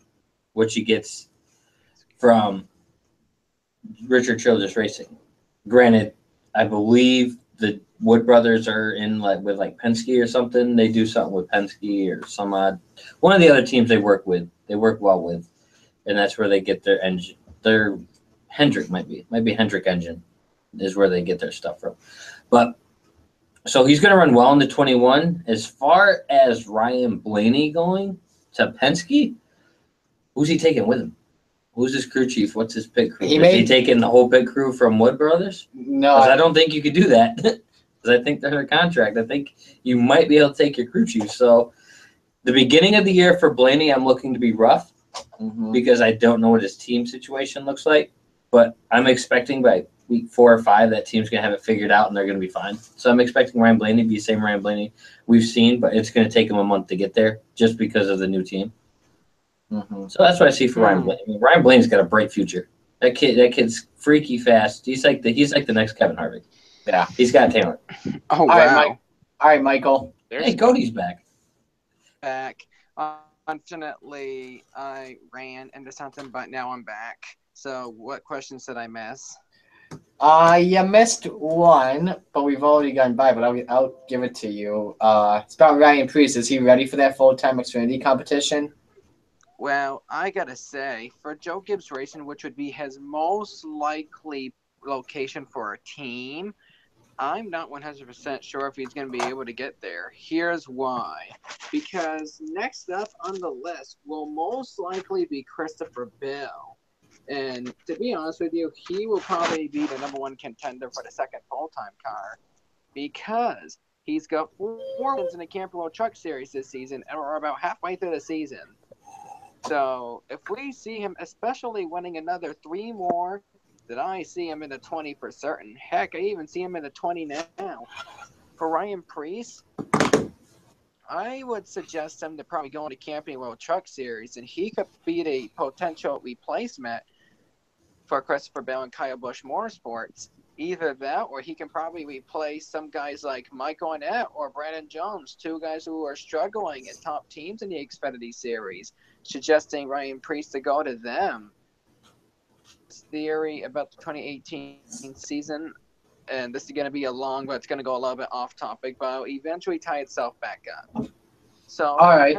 which he gets from Richard Childress Racing. Granted, I believe the Wood brothers are in with Penske or something. They do something with Penske or some odd one of the other teams they work with. They work well with, and that's where they get their engine. Their Hendrick might be Hendrick engine. is where they get their stuff from. But so he's going to run well into 21. As far as Ryan Blaney going to Penske, who's he taking with him? Who's his crew chief? What's his pit crew? Is he taking the whole pit crew from Wood Brothers? No, I don't think you could do that because I think they're in a contract. I think you might be able to take your crew chief. So the beginning of the year for Blaney, I'm looking to be rough because I don't know what his team situation looks like. But I'm expecting by week 4 or 5 that team's going to have it figured out and they're going to be fine. So I'm expecting Ryan Blaney to be the same Ryan Blaney we've seen, but it's going to take him a month to get there just because of the new team. So that's what I see for Ryan Blaney. I mean, Ryan Blaney's got a bright future. That kid's freaky fast. He's like the next Kevin Harvick. Yeah, he's got talent. Oh, wow. All right, Michael. Hey, Cody's back. Unfortunately, I ran into something, but now I'm back. So what questions did I miss? You missed one, but we've already gone by, but I'll give it to you. It's about Ryan Preece. Is he ready for that full-time Xfinity competition? Well, I gotta say, for Joe Gibbs Racing, which would be his most likely location for a team, I'm not 100% sure if he's going to be able to get there. Here's why. Because next up on the list will most likely be Christopher Bell. And to be honest with you, he will probably be the number 1 contender for the second full-time car because he's got 4 wins in the Camping World Truck Series this season, and we're about halfway through the season. So if we see him especially winning another 3 more, then I see him in the 20 for certain. Heck, I even see him in the 20 now. For Ryan Preece, I would suggest him to probably go into Camping World Truck Series, and he could be the potential replacement for Christopher Bell and Kyle Busch Motorsports. Either that, or he can probably replace some guys like Michael Annett or Brandon Jones, 2 guys who are struggling at top teams in the Xfinity Series, suggesting Ryan Preece to go to them. Theory about the 2018 season, and this is going to be a long, but it's going to go a little bit off topic, but I'll eventually tie itself back up. So, all right.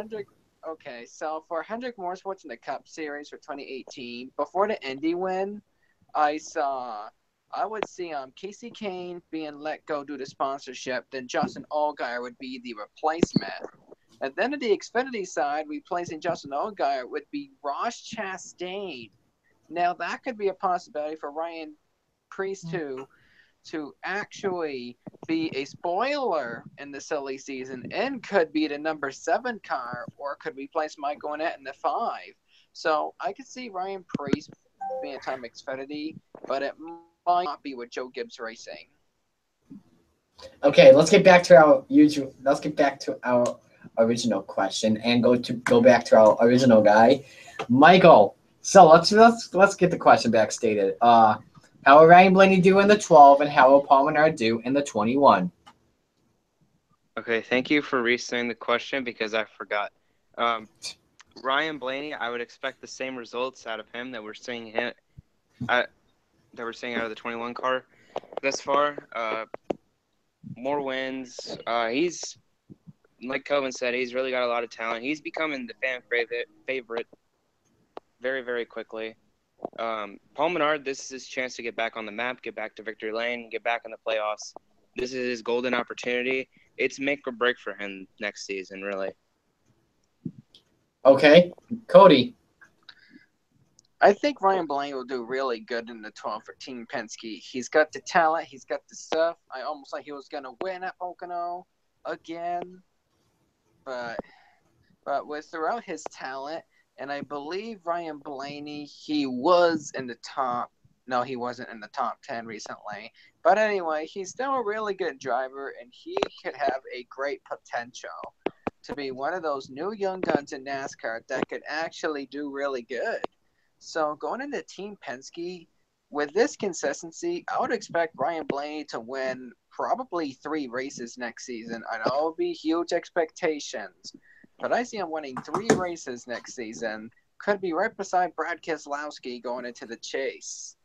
So for Hendrick Motorsports in the Cup Series for 2018, before the Indy win, I would see Casey Kane being let go due to sponsorship, then Justin Allgaier would be the replacement. And then at the Xfinity side, replacing Justin Allgaier would be Ross Chastain. Now, that could be a possibility for Ryan Preece to actually be a spoiler in the silly season and could be the number 7 car or could replace Michael Annett in the 5. So I could see Ryan Preece being a time Xfinity, but it might not be with Joe Gibbs Racing. Okay, let's get back to our original question and go back to our original guy, Michael. So let's get the question back stated. How will Ryan Blaney do in the 12, and how will Paul Menard do in the 21? Okay, thank you for restarting the question because I forgot. Ryan Blaney, I would expect the same results out of him that we're seeing out of the 21 car thus far. More wins. He's, like Coven said, he's really got a lot of talent. He's becoming the fan favorite very, very quickly. Paul Menard, this is his chance to get back on the map, get back to victory lane, get back in the playoffs. This is his golden opportunity. It's make or break for him next season, really. Okay, Cody. I think Ryan Blaney will do really good in the 12 for Team Penske. He's got the talent. He's got the stuff. I almost like he was going to win at Pocono again. But throughout his talent, and I believe Ryan Blaney, he was in the top. No, he wasn't in the top 10 recently. But anyway, he's still a really good driver, and he could have a great potential to be one of those new young guns in NASCAR that could actually do really good. So going into Team Penske, with this consistency, I would expect Ryan Blaney to win probably 3 races next season. I know it will be huge expectations, but I see him winning 3 races next season. Could be right beside Brad Keselowski going into the chase.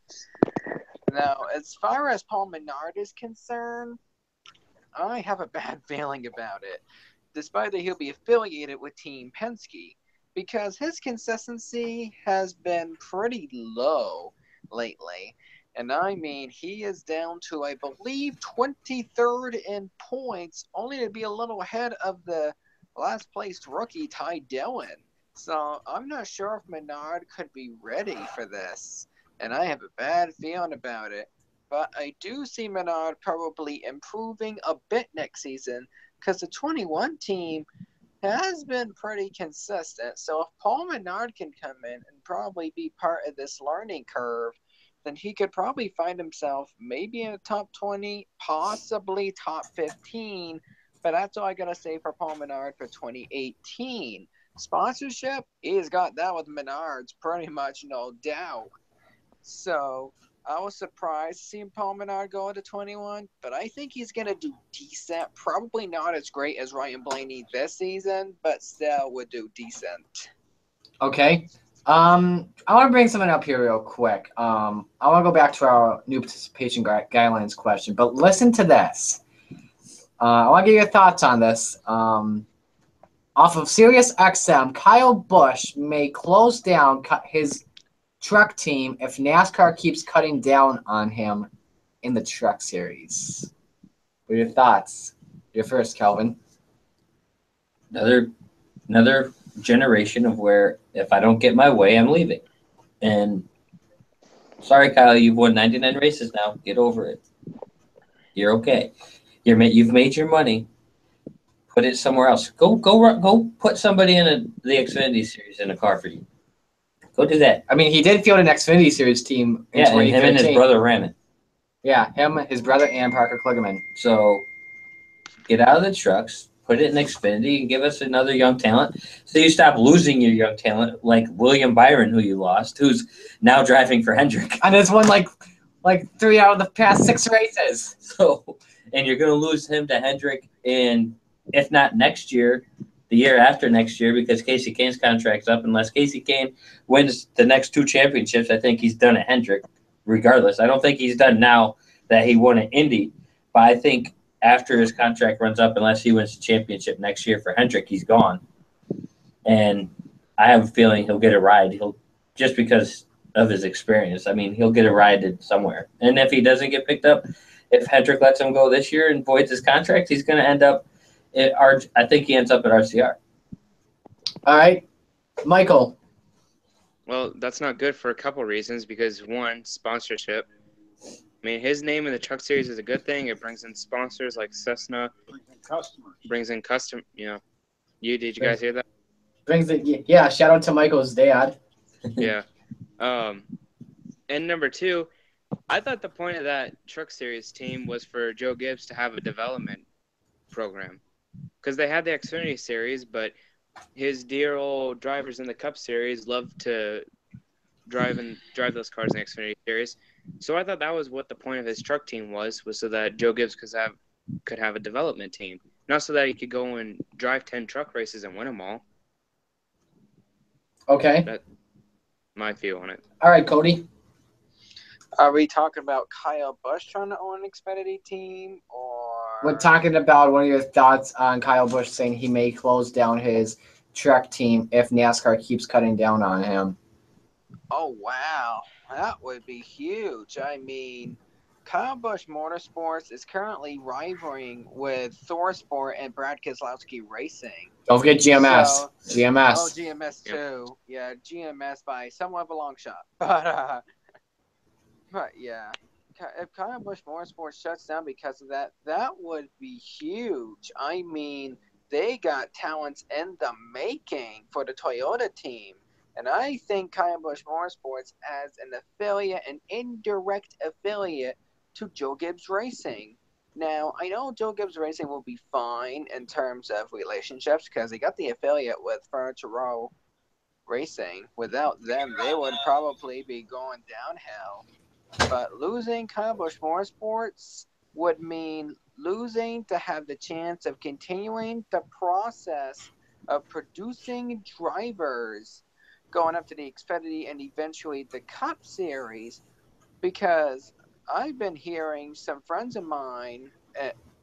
Now, as far as Paul Menard is concerned, I have a bad feeling about it, despite that he'll be affiliated with Team Penske, because his consistency has been pretty low lately. And I mean, he is down to, I believe, 23rd in points, only to be a little ahead of the last placed rookie, Ty Dillon. So I'm not sure if Menard could be ready for this. And I have a bad feeling about it. But I do see Menard probably improving a bit next season because the 21 team has been pretty consistent. So if Paul Menard can come in and probably be part of this learning curve, then he could probably find himself maybe in the top 20, possibly top 15. But that's all I got to say for Paul Menard for 2018. Sponsorship, he's got that with Menards, pretty much no doubt. So I was surprised seeing Paul Menard go into 21, but I think he's going to do decent. Probably not as great as Ryan Blaney this season, but still would do decent. Okay. I want to bring something up here real quick. I want to go back to our new participation guidelines question, but listen to this. I want to get your thoughts on this. Off of Sirius XM, Kyle Busch may close down his truck team if NASCAR keeps cutting down on him in the truck series. What are your thoughts? You're first, Kelvin. Another generation of where if I don't get my way, I'm leaving. And sorry, Kyle, you've won 99 races now. Get over it. You're okay. You've made your money. Put it somewhere else. Go put somebody in the Xfinity Series in a car for you. Go do that. I mean, he did field an Xfinity Series team in 2015. Him and his brother ran it. Yeah, him, his brother, and Parker Kligerman. So get out of the trucks, put it in Xfinity, and give us another young talent. So you stop losing your young talent, like William Byron, who you lost, who's now driving for Hendrick. And has won like 3 out of the past 6 races. So, and you're going to lose him to Hendrick in, if not next year, the year after next year, because Casey Kane's contract's up. Unless Casey Kane wins the next 2 championships, I think he's done at Hendrick regardless. I don't think he's done now that he won at Indy, but I think after his contract runs up, unless he wins the championship next year for Hendrick, he's gone. And I have a feeling he'll get a ride. Just because of his experience. I mean, he'll get a ride somewhere. And if he doesn't get picked up, if Hendrick lets him go this year and voids his contract, he's going to end up I think he ends up at RCR. All right. Michael. Well, that's not good for a couple reasons because, one, sponsorship. I mean, his name in the truck series is a good thing. It brings in sponsors like Cessna. Brings in custom, Did you guys hear that? Shout out to Michael's dad. Yeah. And number 2, I thought the point of that truck series team was for Joe Gibbs to have a development program. Because they had the Xfinity Series, but his dear old drivers in the Cup Series love to drive those cars in the Xfinity Series. So I thought that was what the point of his truck team was so that Joe Gibbs could have a development team. Not so that he could go and drive 10 truck races and win them all. Okay. That's my view on it. All right, Cody. Are we talking about Kyle Busch trying to own an Xfinity team, or we're talking about one of your thoughts on Kyle Busch saying he may close down his truck team if NASCAR keeps cutting down on him? Oh, wow. That would be huge. I mean, Kyle Busch Motorsports is currently rivaling with Thorsport and Brad Keselowski Racing. Don't forget GMS. GMS. Oh, GMS too. Yeah, GMS by somewhat of a long shot. But yeah, if Kyle Busch Motorsports shuts down because of that, that would be huge. I mean, they got talents in the making for the Toyota team. And I think Kyle Busch Motorsports as an affiliate, an indirect affiliate to Joe Gibbs Racing. Now, I know Joe Gibbs Racing will be fine in terms of relationships because they got the affiliate with Furniture Row Racing. Without them, they would probably be going downhill. But losing Kyle Busch Motorsports would mean losing to have the chance of continuing the process of producing drivers going up to the Xfinity and eventually the Cup Series, because I've been hearing some friends of mine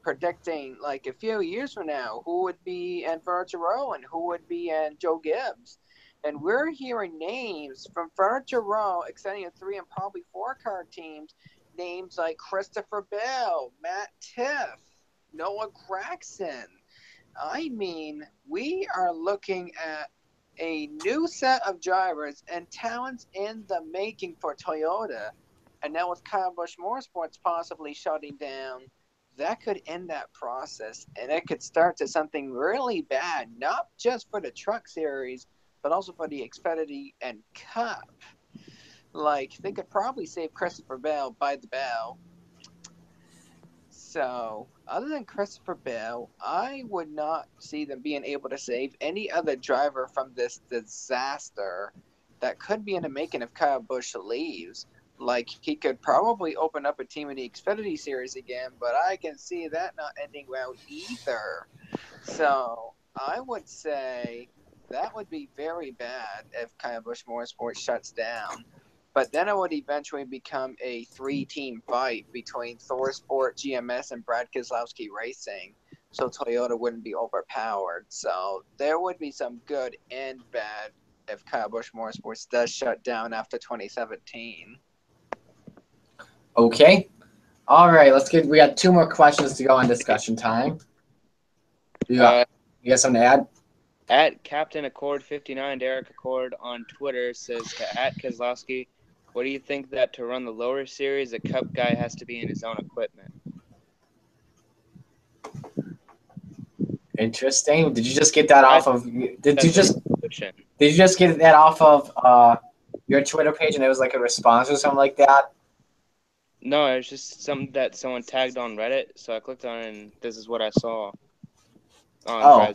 predicting like a few years from now who would be in Furniture Row and who would be in Joe Gibbs. And we're hearing names from Furniture Row extending to 3 and probably 4-car teams. Names like Christopher Bell, Matt Tiff, Noah Gregson. I mean, we are looking at a new set of drivers and talents in the making for Toyota. And now with Kyle Busch Motorsports possibly shutting down, that could end that process. And it could start to something really bad, not just for the Truck Series, but also for the Xfinity and Cup. Like, they could probably save Christopher Bell by the bell. So, other than Christopher Bell, I would not see them being able to save any other driver from this disaster that could be in the making if Kyle Busch leaves. Like, he could probably open up a team in the Xfinity Series again, but I can see that not ending well either. So, I would say that would be very bad if Kyle Busch Motorsports shuts down. But then it would eventually become a 3-team fight between ThorSport, GMS, and Brad Keselowski Racing. So Toyota wouldn't be overpowered. So there would be some good and bad if Kyle Busch Motorsports does shut down after 2017. Okay. All right. We got 2 more questions to go on discussion time. You got something to add? At Captain Accord 59, Derek Accord on Twitter says to at Keselowski, what do you think that to run the lower series, a Cup guy has to be in his own equipment? Interesting. Did you just get that off of? Did you just get that off of your Twitter page and it was like a response or something like that? No, it's just something that someone tagged on Reddit, so I clicked on it and this is what I saw. On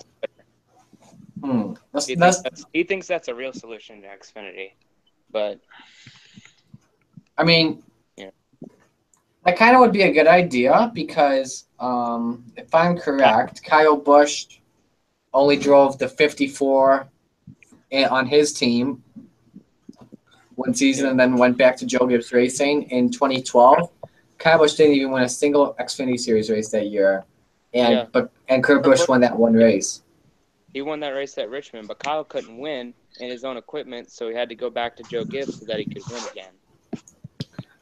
he thinks that's a real solution to Xfinity, but I mean, yeah, that kind of would be a good idea because if I'm correct, Kyle Busch only drove the 54 on his team one season and then went back to Joe Gibbs Racing in 2012. Kyle Busch didn't even win a single Xfinity Series race that year, and Kurt Busch won that one race. He won that race at Richmond, but Kyle couldn't win in his own equipment, so he had to go back to Joe Gibbs so that he could win again.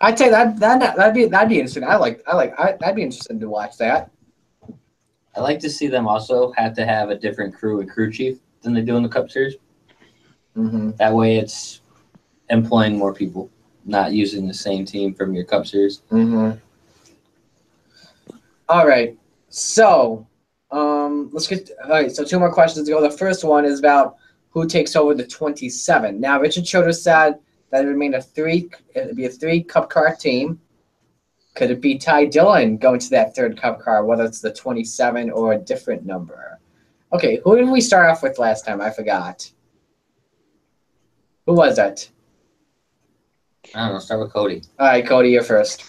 I'd say that'd be interesting. That'd be interesting to watch that. I like to see them also have to have a different crew and crew chief than they do in the Cup Series. Mm-hmm. That way, it's employing more people, not using the same team from your Cup Series. Mm-hmm. All right, so let's get. All right, so 2 more questions to go. The first one is about who takes over the 27. Now, Richard Schroeder said that it remained it'd be a 3 Cup car team. Could it be Ty Dillon going to that 3rd Cup car, whether it's the 27 or a different number? Okay, who did we start off with last time? I forgot. Who was that? I don't know. Start with Cody. All right, Cody, you're first.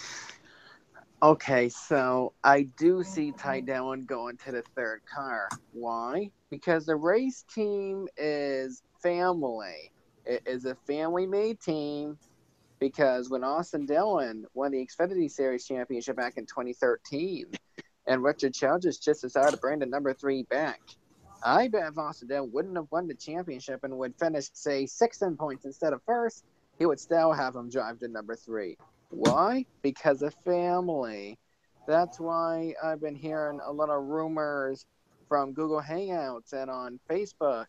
Okay, so I do see Ty Dillon going to the 3rd car. Why? Because the race team is family. It is a family-made team because when Austin Dillon won the Xfinity Series championship back in 2013 and Richard Childress just decided to bring the number 3 back, I bet if Austin Dillon wouldn't have won the championship and would finish, say, 6th in points instead of 1st, he would still have him drive to number 3. Why? Because of family. That's why I've been hearing a lot of rumors from Google Hangouts and on Facebook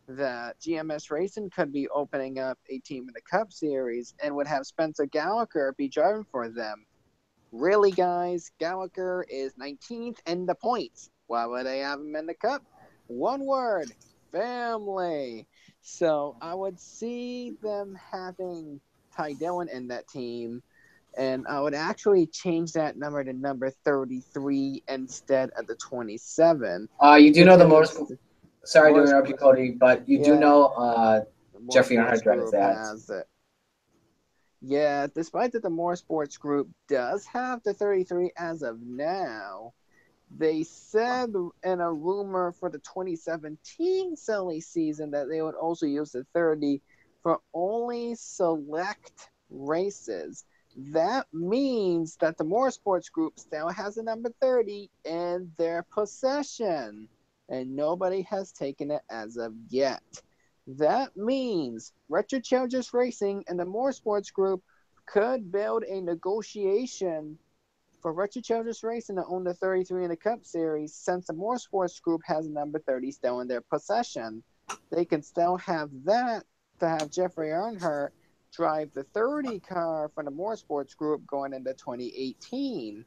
that GMS Racing could be opening up a team in the Cup Series and would have Spencer Gallagher be driving for them. Really, guys? Gallagher is 19th in the points. Why would they have him in the Cup? One word, family. So I would see them having Ty Dillon in that team, and I would actually change that number to number 33 instead of the 27. You do know the Motorsports. Sorry to interrupt you, Cody, but you do know Jeffrey Earnhardt drives that. Yeah, despite that the Motorsports Group does have the 33 as of now, they said in a rumor for the 2017 silly season that they would also use the 30 for only select races. That means that the Motorsports Group still has a number 30 in their possession, and nobody has taken it as of yet. That means Retro Challengers Racing and the Motorsports Group could build a negotiation for Retro Challengers Racing to own the 33 in the Cup Series. Since the Motorsports Group has number 30 still in their possession, they can still have that to have Jeffrey Earnhardt drive the 30 car for the Motorsports Group going into 2018.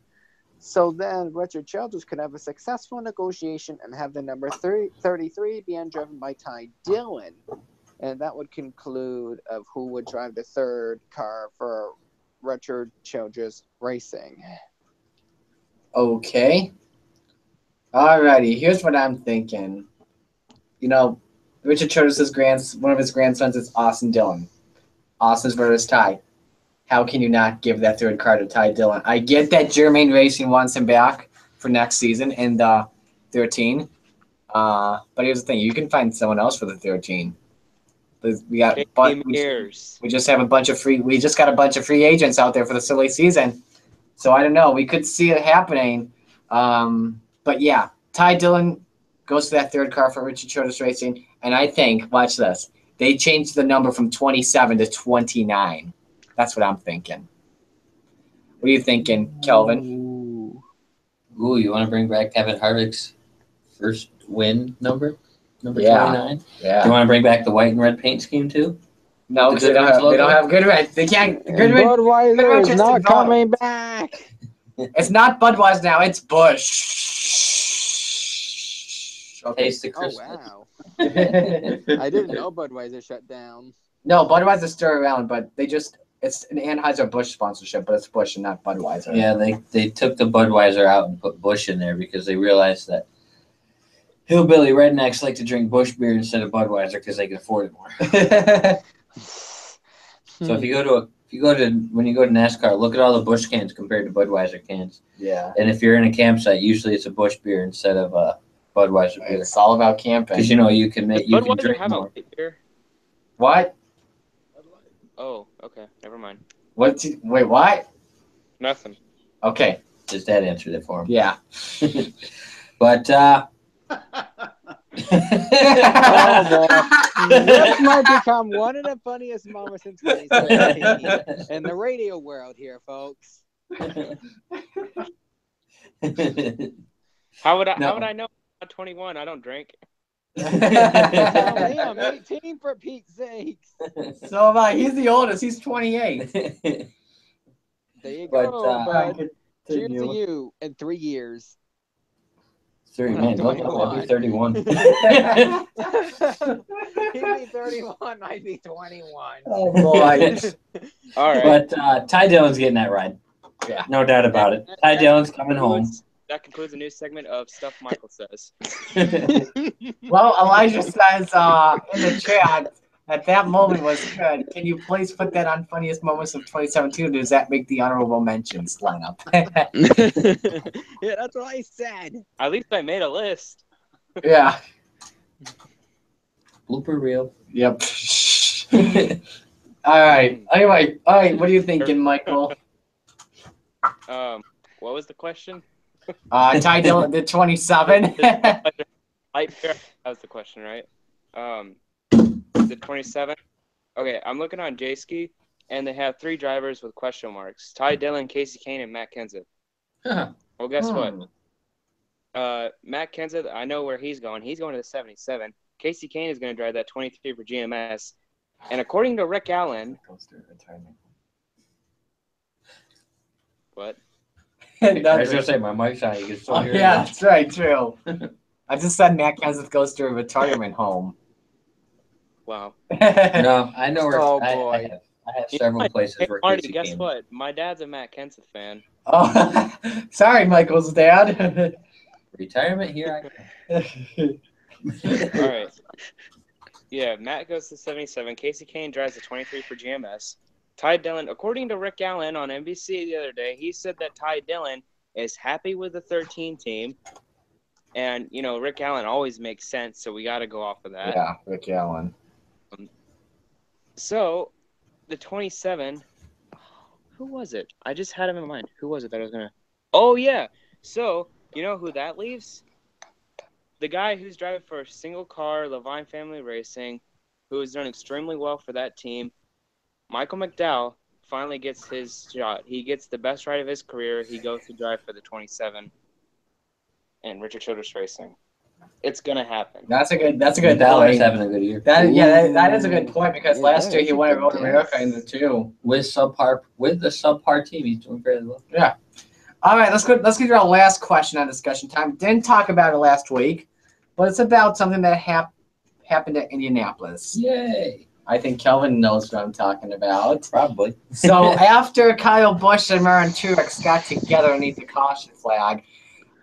So then Richard Childress could have a successful negotiation and have the number 33 being driven by Ty Dillon. And that would conclude of who would drive the third car for Richard Childress Racing. Okay. Alrighty, here's what I'm thinking. You know, Richard Childress's one of his grandsons is Austin Dillon. Austin's brother is Ty. How can you not give that third car to Ty Dillon? I get that Germain Racing wants him back for next season in the 13. But here's the thing: you can find someone else for the 13. We got we just have a bunch of free. We just got a bunch of free agents out there for the silly season. So I don't know. We could see it happening. But yeah, Ty Dillon goes to that third car for Richard Childress Racing, and I think, watch this, they changed the number from 27 to 29. That's what I'm thinking. What are you thinking, Kelvin? Ooh, you want to bring back Kevin Harvick's first win number 29? Yeah. Do you want to bring back the white and red paint scheme too? No, because they don't have good red. They can't. Good red. Budweiser is not involved. coming back. It's not Budweiser now. It's Busch. Okay. Taste the Oh, Christmas. wow. I didn't know Budweiser shut down. No, Budweiser's still around, but it's an Anheuser-Busch sponsorship, but it's Busch and not Budweiser. Yeah, they took the Budweiser out and put Busch in there because they realized that hillbilly rednecks like to drink Busch beer instead of Budweiser because they can afford it more. So when you go to NASCAR, look at all the Busch cans compared to Budweiser cans. Yeah. And if you're in a campsite, usually it's a Busch beer instead of a Budweiser beer. It's all about camping. Because you can Budweiser drink have more. a light beer? What? Oh, okay. Never mind. Wait, what? Nothing. Okay. Just that answered it for him. Yeah. But This might become one of the funniest moments in 2017 in the radio world here, folks. How would I know? I'm 21. I don't drink. I'm 18 for Pete's sakes. So he's the oldest. He's 28. There you But, go, bud. Cheers to you in 3 years. 30, man, I'll be 31. He'd be 31, I'd be 21. Oh, boy. All right. But Ty Dillon's getting that ride. Yeah. No doubt about it. Ty Dillon's coming home. That concludes the news segment of Stuff Michael Says. Well, Elijah says in the chat that moment was good. Can you please put that on funniest moments of 2017? Does that make the honorable mentions lineup? Yeah, that's what I said. At least I made a list. Yeah. Blooper reel. Yep. All right. Anyway, all right. What are you thinking, Michael? What was the question? Ty Dillon did 27. Light beer. That was the question, right? Is it 27? Okay, I'm looking on J-Ski, and they have 3 drivers with question marks: Ty Dillon, Casey Kane, and Matt Kenseth. Huh. Well, guess what? Matt Kenseth, I know where he's going. He's going to the 77. Casey Kane is going to drive that 23 for GMS. And according to Rick Allen, what? I was going to say, my mic's on. You can still hear Yeah, it. that's right, true. I just said Matt Kenseth goes to a retirement home. Wow. No, I know where. Oh, I boy. have several places Hey, where Marty, Casey guess came. what? My dad's a Matt Kenseth fan. Oh, sorry, Michael's dad. Retirement here. All right. Yeah, Matt goes to 77. Casey Kane drives the 23 for GMS. Ty Dillon, according to Rick Allen on NBC the other day, he said that Ty Dillon is happy with the 13 team. And, Rick Allen always makes sense, so we got to go off of that. Yeah, Rick Allen. So, the 27, who was it? I just had him in mind. Who was it that I was going to? Oh, yeah. So, you know who that leaves? The guy who's driving for a single car, Levine Family Racing, who has done extremely well for that team. Michael McDowell finally gets his shot. He gets the best ride of his career. He goes to drive for the 27 and Richard Childress Racing. It's gonna happen. That's a good McDowell is point. having a good year. That is a good point because Yeah, last year that he is a won at good Road America guess. in the 2. With the subpar team, he's doing fairly well. Yeah. All right, let's get to our last question on discussion time. Didn't talk about it last week, but it's about something that happened at Indianapolis. Yay! I think Kelvin knows what I'm talking about. Probably. So after Kyle Busch and Marin Truex got together underneath the caution flag,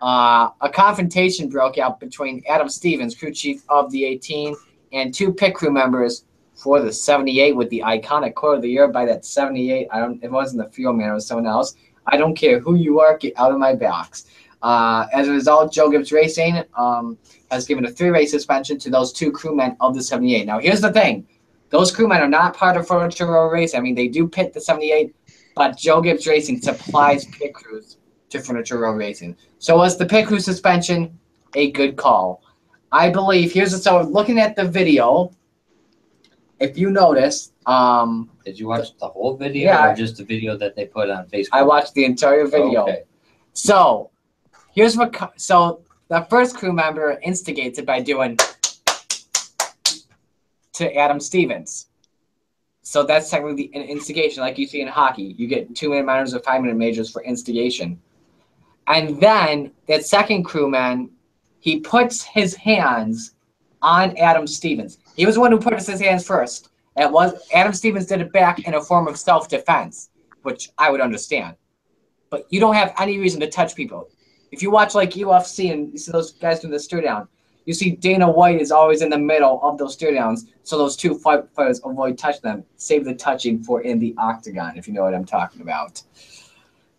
a confrontation broke out between Adam Stevens, crew chief of the 18, and 2 pit crew members for the 78 with the iconic quote of the year by that 78. It wasn't the fuel man, it was someone else. I don't care who you are, get out of my box. As a result, Joe Gibbs Racing has given a 3-race suspension to those 2 crewmen of the 78. Now, here's the thing. Those crewmen are not part of Furniture Row Racing. I mean, they do pit the 78, but Joe Gibbs Racing supplies pit crews to Furniture Row Racing. So was the pit crew suspension a good call? I believe, so looking at the video, if you notice, Did you watch the whole video or just the video that they put on Facebook? I watched the entire video. Okay. So here's so the first crew member instigates it by doing to Adam Stevens. So that's technically an instigation, like you see in hockey. You get 2-minute minors or 5-minute majors for instigation. And then that second crewman, he puts his hands on Adam Stevens. He was the one who put his hands first. Adam Stevens did it back in a form of self-defense, which I would understand. But you don't have any reason to touch people. If you watch like UFC and you see those guys doing the stare down, you see Dana White is always in the middle of those stare downs, so those 2 fighters avoid touching them. Save the touching for in the octagon, if you know what I'm talking about.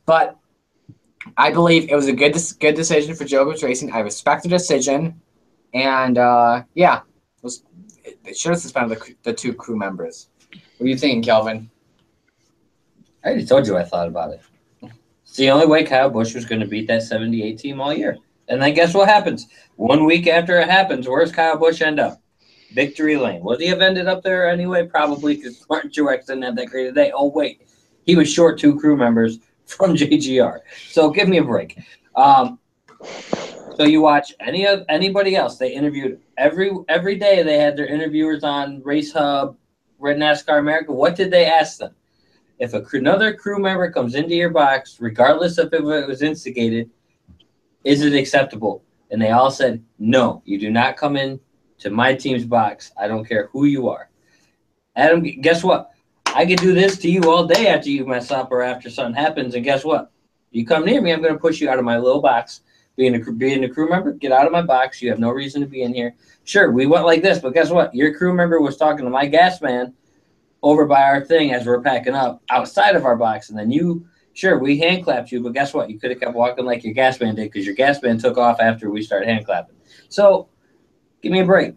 But I believe it was a good decision for Joe Gibbs Racing. I respect the decision, and they should have suspended the 2 crew members. What are you thinking, Kelvin? I already told you I thought about it. It's the only way Kyle Busch was going to beat that 78 team all year. And then guess what happens? 1 week after it happens, where's Kyle Busch end up? Victory lane. Would he have ended up there anyway? Probably, because Martin Truex didn't have that great a day. Oh, wait. He was short 2 crew members from JGR. So give me a break. So you watch anybody else. They interviewed every day. They had their interviewers on Race Hub, Red NASCAR America. What did they ask them? If another crew member comes into your box, regardless of if it was instigated, is it acceptable? And they all said, no, you do not come in to my team's box. I don't care who you are. Adam, guess what? I could do this to you all day after you mess up or after something happens. And guess what? You come near me, I'm going to push you out of my little box. Being a crew member, get out of my box. You have no reason to be in here. Sure, we went like this, but guess what? Your crew member was talking to my gas man over by our thing as we're packing up outside of our box. And then we hand clapped you, but guess what? You could have kept walking like your gas man did because your gas man took off after we started hand clapping. So give me a break.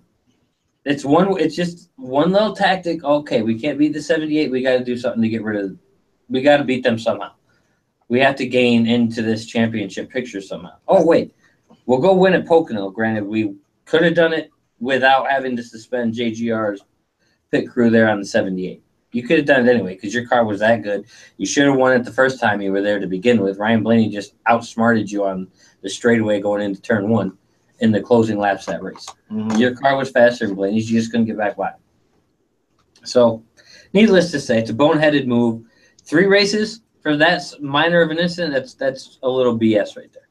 It's just one little tactic. Okay, we can't beat the 78. We got to do something to get rid of. We got to beat them somehow. We have to gain into this championship picture somehow. Oh, wait. We'll go win at Pocono. Granted, we could have done it without having to suspend JGR's pit crew there on the 78. You could have done it anyway because your car was that good. You should have won it the first time you were there to begin with. Ryan Blaney just outsmarted you on the straightaway going into turn 1 in the closing laps of that race. Mm-hmm. Your car was faster than Blaney's. You just couldn't get back by. So, needless to say, it's a boneheaded move. 3 races for that minor of an incident, that's a little BS right there.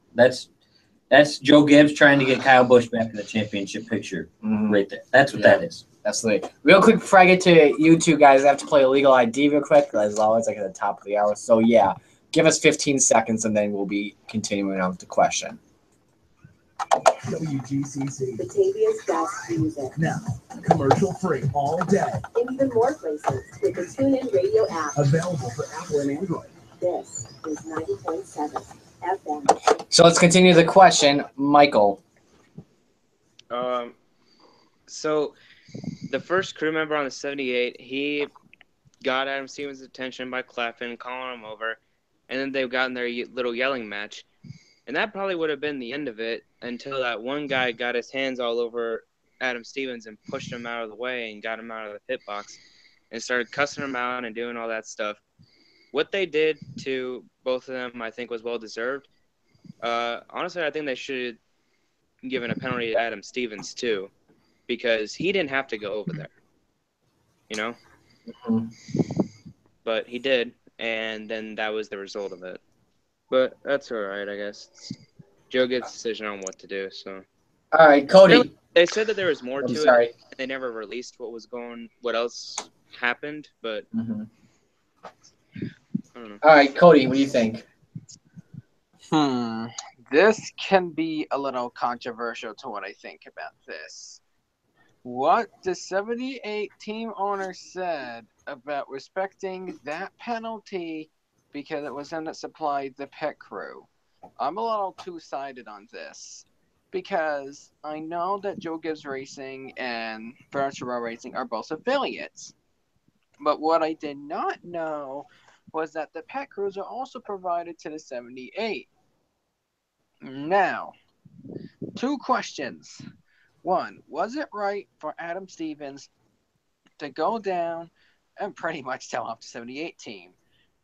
That's Joe Gibbs trying to get Kyle Busch back in the championship picture right there. That's what that is. Absolutely. Real quick before I get to you two guys, I have to play a legal ID real quick, as always, like at the top of the hour. So, yeah, give us 15 seconds, and then we'll be continuing on with the question. WGCC. Batavia's best music. Now, commercial free all day. In even more places with the TuneIn Radio app. Available for Apple and Android. This is 90.7 FM. So let's continue the question. Michael. So the first crew member on the 78, he got Adam Stevens' attention by clapping and calling him over, and then they've gotten their little yelling match. And that probably would have been the end of it until that one guy got his hands all over Adam Stevens and pushed him out of the way and got him out of the pit box and started cussing him out and doing all that stuff. What they did to both of them, I think, was well deserved. Honestly, I think they should have given a penalty to Adam Stevens too, because he didn't have to go over there, you know. But he did, and then that was the result of it. But that's all right, I guess. It's Joe Gibbs' decision on what to do. So. All right, Cody. They said that there was more to sorry. it. And they never released what else happened, but I don't know. All right, Cody, what do you think? This can be a little controversial to what I think about this. What the 78 team owner said about respecting that penalty because it was him that supplied the pit crew. I'm a little two-sided on this because I know that Joe Gibbs Racing and Virtual Racing are both affiliates. But what I did not know was that the pit crews are also provided to the 78. Now, two questions. One, was it right for Adam Stevens to go down and pretty much tell off the 78 team?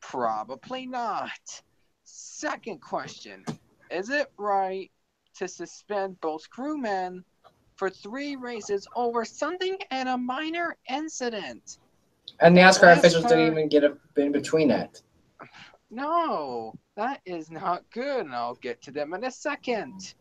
Probably not. Second question, is it right to suspend both crewmen for 3 races over something and a minor incident? And NASCAR officials didn't even get in between that. No, that is not good, and I'll get to them in a second.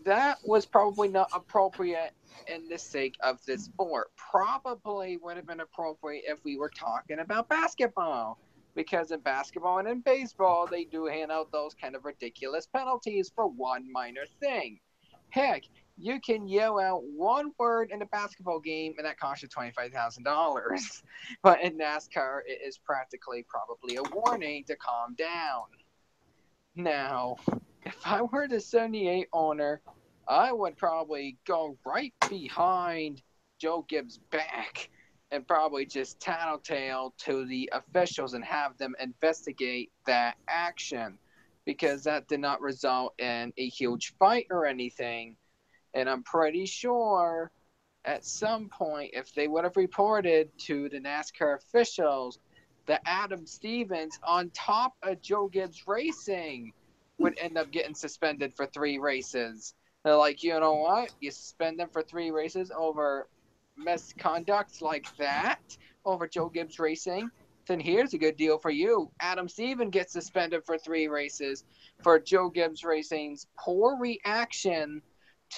That was probably not appropriate in the sake of this sport. Probably would have been appropriate if we were talking about basketball. Because in basketball and in baseball, they do hand out those kind of ridiculous penalties for one minor thing. Heck, you can yell out one word in a basketball game, and that costs you $25,000. But in NASCAR, it is practically probably a warning to calm down. Now, if I were the 78 owner, I would probably go right behind Joe Gibbs' back and probably just tattletale to the officials and have them investigate that action, because that did not result in a huge fight or anything. And I'm pretty sure at some point, if they would have reported to the NASCAR officials that Adam Stevens, on top of Joe Gibbs Racing, would end up getting suspended for 3 races. They're like, you know what? You suspend them for 3 races over misconduct like that, over Joe Gibbs Racing, then here's a good deal for you. Adam Stevens gets suspended for 3 races for Joe Gibbs Racing's poor reaction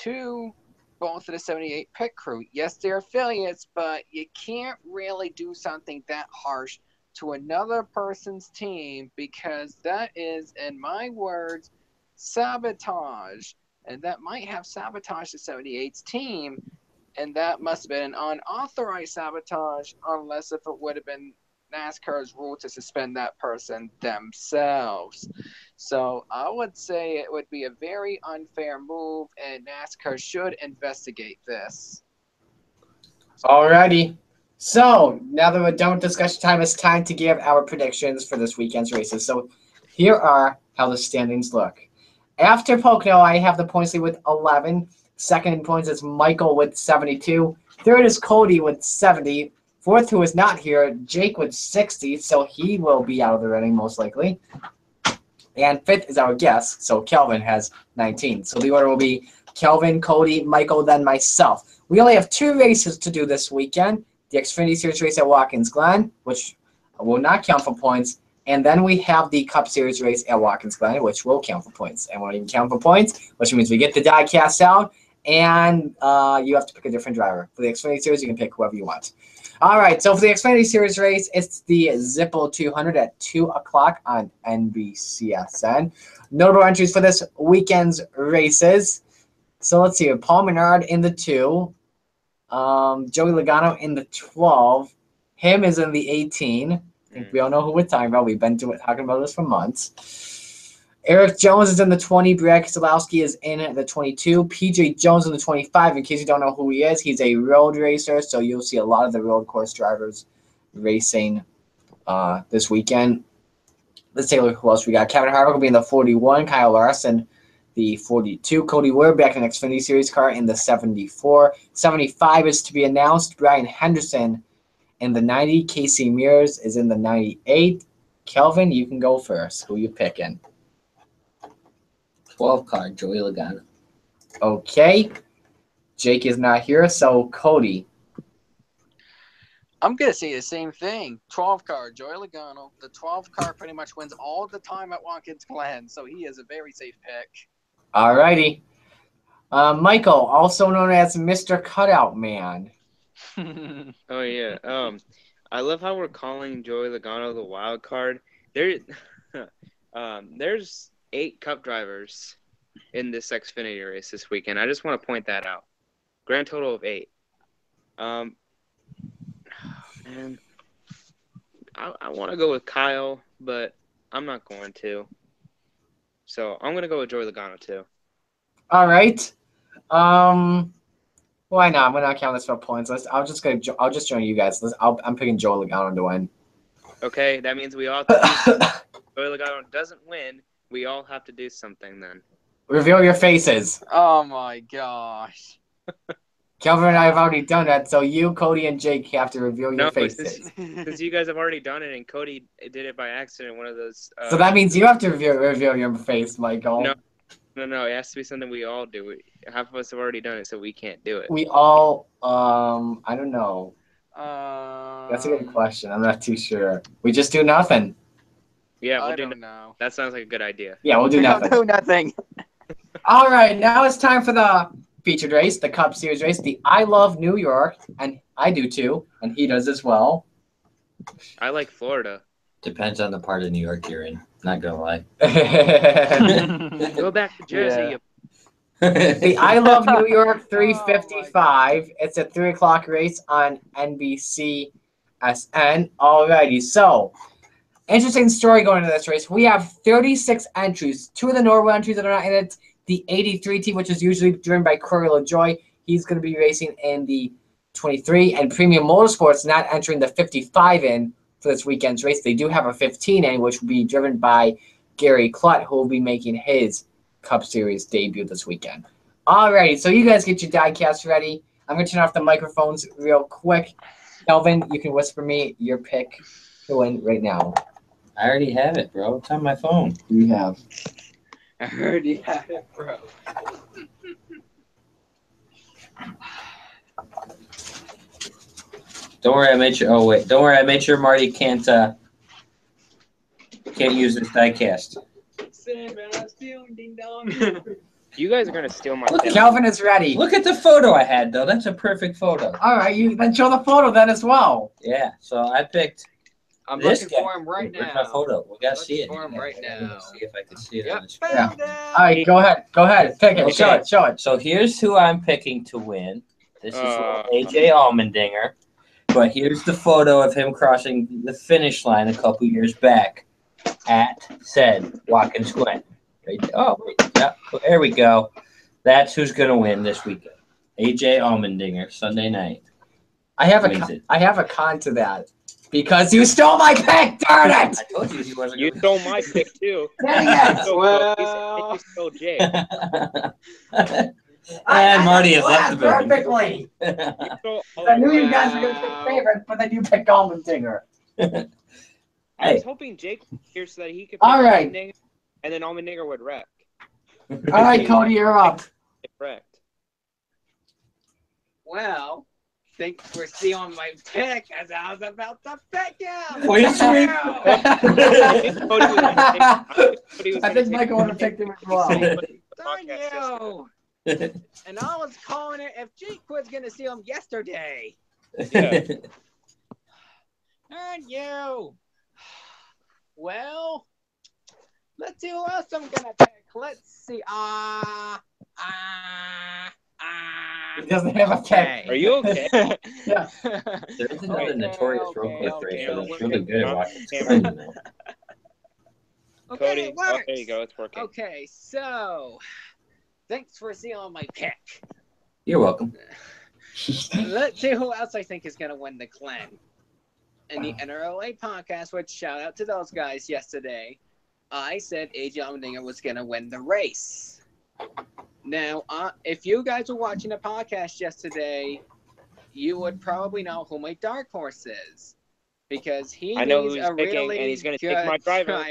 to both of the 78 pit crew. Yes, they're affiliates, but you can't really do something that harsh to another person's team, because that is, in my words, sabotage. And that might have sabotaged the 78's team, and that must have been an unauthorized sabotage, unless if it would have been NASCAR's rule to suspend that person themselves. So I would say it would be a very unfair move, and NASCAR should investigate this. Alrighty. So now that we're done with discussion time, it's time to give our predictions for this weekend's races. So here are how the standings look. After Pocono, I have the points lead with 11. Second in points is Michael with 72. Third is Cody with 70. Fourth, who is not here, Jake with 60, so he will be out of the running most likely. And fifth is our guest, so Kelvin has 19. So the order will be Kelvin, Cody, Michael, then myself. We only have 2 races to do this weekend. The Xfinity Series race at Watkins Glen, which will not count for points. And then we have the Cup Series race at Watkins Glen, which will count for points. And won't even count for points, which means we get the die cast out, and you have to pick a different driver. For the Xfinity Series, you can pick whoever you want. All right, so for the Xfinity Series race, it's the Zippo 200 at 2 o'clock on NBCSN. Notable entries for this weekend's races. So let's see, Paul Menard in the 2. Joey Logano in the 12. Him is in the 18. I think we all know who we're talking about. We've been talking about this for months. Eric Jones is in the 20. Brad Keselowski is in the 22. PJ Jones in the 25. In case you don't know who he is, he's a road racer, so you'll see a lot of the road course drivers racing this weekend. Let's take a look who else we got. Kevin Harvick will be in the 41. Kyle Larson, the 42. Cody Ware back in the Xfinity Series car in the 74. 75 is to be announced. Brian Henderson in the 90. Casey Mears is in the 98. Kelvin, you can go first. Who you picking? 12 car, Joey Logano. Okay. Jake is not here, so Cody. I'm going to say the same thing. 12 car, Joey Logano. The 12 car pretty much wins all the time at Watkins Glen, so he is a very safe pick. All righty. Michael, also known as Mr. Cutout Man. Oh yeah. I love how we're calling Joey Logano the wild card. There's 8 Cup drivers in this Xfinity race this weekend. I just want to point that out. Grand total of 8. And I want to go with Kyle, but I'm not going to. So I'm gonna go with Joey Logano too. All right. Why not? I'm gonna count this for points. I'll just join you guys. I'm picking Joe Logano to win. Okay, that means we all have to do Joey Logano doesn't win. We all have to do something then. Reveal your faces. Oh my gosh. Kelvin and I have already done that, so you, Cody, and Jake have to reveal your No, faces. since you guys have already done it and Cody did it by accident, one of those. So that means you have to reveal your face, Michael. No, it has to be something we all do. Half of us have already done it, so we can't do it. We all, I don't know. That's a good question. I'm not too sure. We just do nothing. Yeah, I don't know. That sounds like a good idea. Yeah, we'll do nothing. Do nothing. All right, now it's time for the featured race, the Cup Series race, the I Love New York, and I do too, and he does as well. I like Florida. Depends on the part of New York you're in. Not gonna lie. Go back to Jersey. Yeah. The I Love New York 355. It's a 3 o'clock race on NBC SN. Alrighty, so interesting story going into this race. We have 36 entries. 2 of the Norway entries that are not in it. The 83 team, which is usually driven by Corey LaJoy, he's going to be racing in the 23. And Premium Motorsports not entering the 55 in for this weekend's race. They do have a 15 in, which will be driven by Gary Clutt, who will be making his Cup Series debut this weekend. Alrighty, so you guys get your diecast ready. I'm going to turn off the microphones real quick. Kelvin, you can whisper me your pick to win right now. I already have it, bro. It's on my phone. You have. I already had it, bro. Don't worry, I made sure. Oh wait, don't worry, I made sure Marty can't use this diecast. You guys are gonna steal my. Look, Kelvin is ready. Look at the photo I had, though. That's a perfect photo. All right, you then show the photo then as well. Yeah, so I picked I'm this looking guy. for him right Where's my now. photo? We gotta Looking see it. for him right Let now. me see if I can see it Yep, on the screen. found him. All right, go ahead, pick it. Okay. Show it. So here's who I'm picking to win. This is AJ Allmendinger. But here's the photo of him crossing the finish line a couple years back at said Watkins Glen. Right? Oh, wait. Yeah, there we go. That's who's going to win this weekend. AJ Allmendinger, Sunday night. I have Wins it. a con to that because you stole my pick. Darn it! I told you he wasn't You going stole my pick too. Dang it! So, Well. you stole Jay. And Marty has left the building. perfectly. Stole, I knew you guys were going to pick favorite, but then you picked Allmendinger. I was hoping Jake was here so that he could pick All right. Allmendinger, and then Allmendinger would wreck. All right, Cody, you're up. Get wrecked. Well, thanks for stealing my pick as I was about to pick him. Please, sweet. I think Michael would have picked him as well. Darn you. And I was calling it if Jake was going to steal him yesterday. Yeah. Darn you. Well, let's see who else I'm going to pick. Let's see. He doesn't have a pick. Are you okay? Yeah. There is another notorious road course racer that's really good at watching. Okay, Cody, it works. there you go. It's working. Okay, so thanks for stealing my pick. You're welcome. Let's see who else I think is going to win the Glen. In the NRLA podcast, which shout out to those guys yesterday, I said AJ Allmendinger was going to win the race. Now, if you guys were watching the podcast yesterday, you would probably know who my dark horse is. Because he I know needs who he's a picking, really and he's going to good take my driver.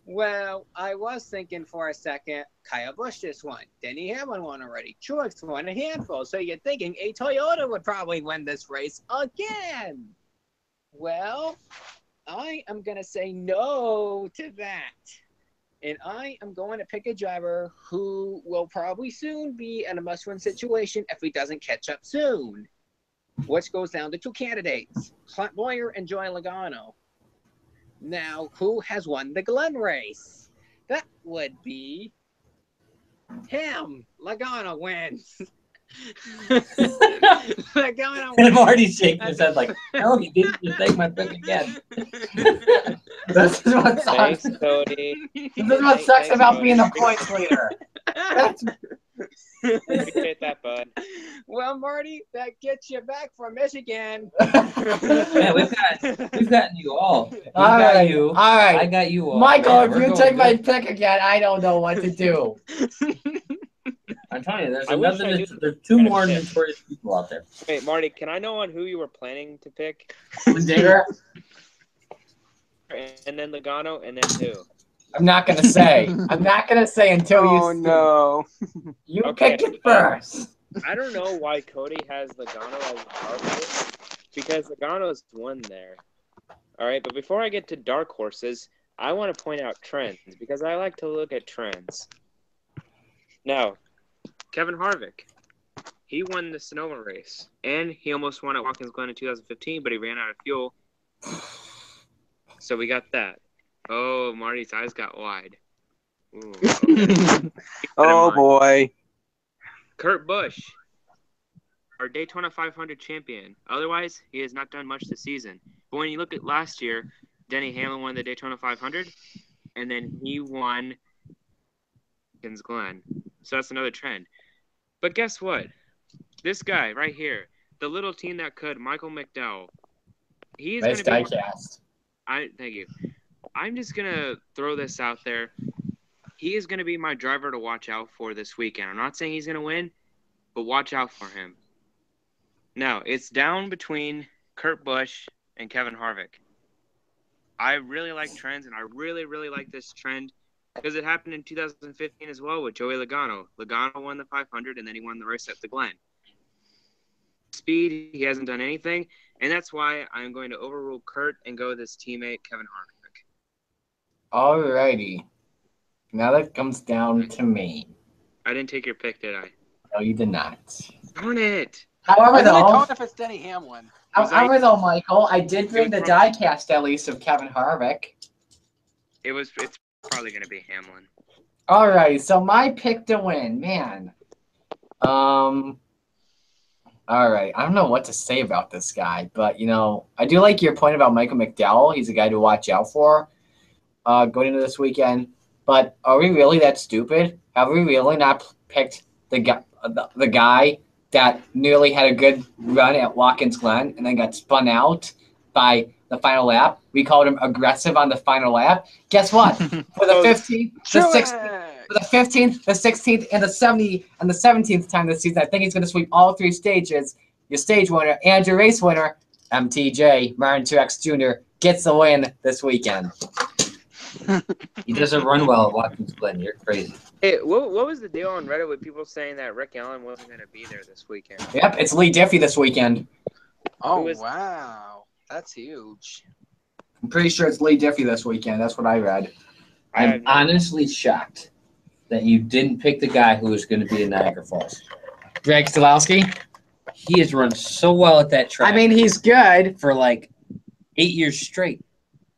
Well, I was thinking for a second, Kyle Busch just won. Denny Hamlin won already. Truex won a handful. So you're thinking a Toyota would probably win this race again. Well, I am going to say no to that. And I am going to pick a driver who will probably soon be in a must-win situation if he doesn't catch up soon. Which goes down to two candidates, Clint Boyer and Joey Logano. Now, who has won the Glen race? That would be him. Logano wins. Logano And wins. Marty's shaking his head like, no, he didn't just take my pick again. This is what Thanks, sucks. Cody. This is what sucks about being the points leader. Appreciate that, bud. Well, Marty, that gets you back from Michigan. Man, we've gotten you all. We All got right, you. all right. I got you all. Michael, Man, if we're you going take my good. pick again, I don't know what to do. I'm telling you, there's I wish I another. knew There's two what more to pick. notorious people out there. Wait, Marty, can I know on who you were planning to pick? Digger? And then Logano, and then who? I'm not gonna say. I'm not gonna say until you see. no. You Okay, pick it first. I don't know why Cody has Logano as a dark horse, because Logano's won there. All right, but before I get to dark horses, I want to point out trends, because I like to look at trends. Now, Kevin Harvick, he won the Sonoma race, and he almost won at Watkins Glen in 2015, but he ran out of fuel. So we got that. Oh, Marty's eyes got wide. Ooh, okay. Oh boy. Kurt Busch, our Daytona 500 champion. Otherwise, he has not done much this season. But when you look at last year, Denny Hamlin won the Daytona 500, and then he won Watkins Glen. So that's another trend. But guess what? This guy right here, the little team that could, Michael McDowell, he is going Nice to be. diecast. Thank you. I'm just going to throw this out there. He is going to be my driver to watch out for this weekend. I'm not saying he's going to win, but watch out for him. Now, it's down between Kurt Busch and Kevin Harvick. I really like trends, and I really, really like this trend because it happened in 2015 as well with Joey Logano. Logano won the 500, and then he won the race at the Glen. Speed, he hasn't done anything, and that's why I'm going to overrule Kurt and go with his teammate, Kevin Harvick. Alrighty. Now that comes down to me. I didn't take your pick, did I? No, you did not. Darn it. However, I thought though, if it's Denny Hamlin. however, though, Michael, I did bring the diecast at least of Kevin Harvick. It's probably going to be Hamlin. Alright, so my pick to win, man. Alright, I don't know what to say about this guy, but, you know, I do like your point about Michael McDowell. He's a guy to watch out for going into this weekend. But are we really that stupid? Have we really not picked the guy that nearly had a good run at Watkins Glen and then got spun out by the final lap? We called him aggressive on the final lap. Guess what? For the 15th, the 16th, for the 15th, the 16th, and the 17th time this season, I think he's going to sweep all three stages. Your stage winner and your race winner, MTJ, Martin Truex Jr., gets the win this weekend. He doesn't run well at Watkins Glen. You're crazy. Hey, what was the deal on Reddit with people saying that Rick Allen wasn't going to be there this weekend? Yep, it's Lee Diffie this weekend. Oh, Who is- wow. That's huge. I'm pretty sure it's Lee Diffie this weekend. That's what I read. I'm honestly shocked that you didn't pick the guy who was going to be in Niagara Falls. Greg Stolowski? He has run so well at that track. I mean, he's good. for like 8 years straight.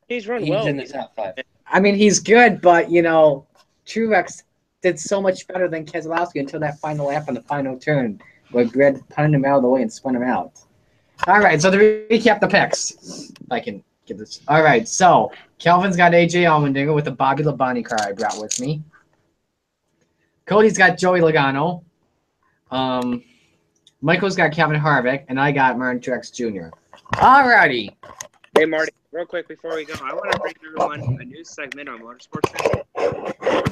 He's run He's well. in the top 5. I mean, he's good, but, you know, Truex did so much better than Keselowski until that final lap on the final turn where Greg punted him out of the way and spun him out. All right, so to recap the picks, if I can get this. All right, so Kelvin's got AJ Allmendinger with the Bobby Labonte car I brought with me. Cody's got Joey Logano. Michael's got Kevin Harvick, and I got Martin Truex Jr. All righty. Hey, Marty, real quick before we go, I want to bring everyone a new segment on Motorsports.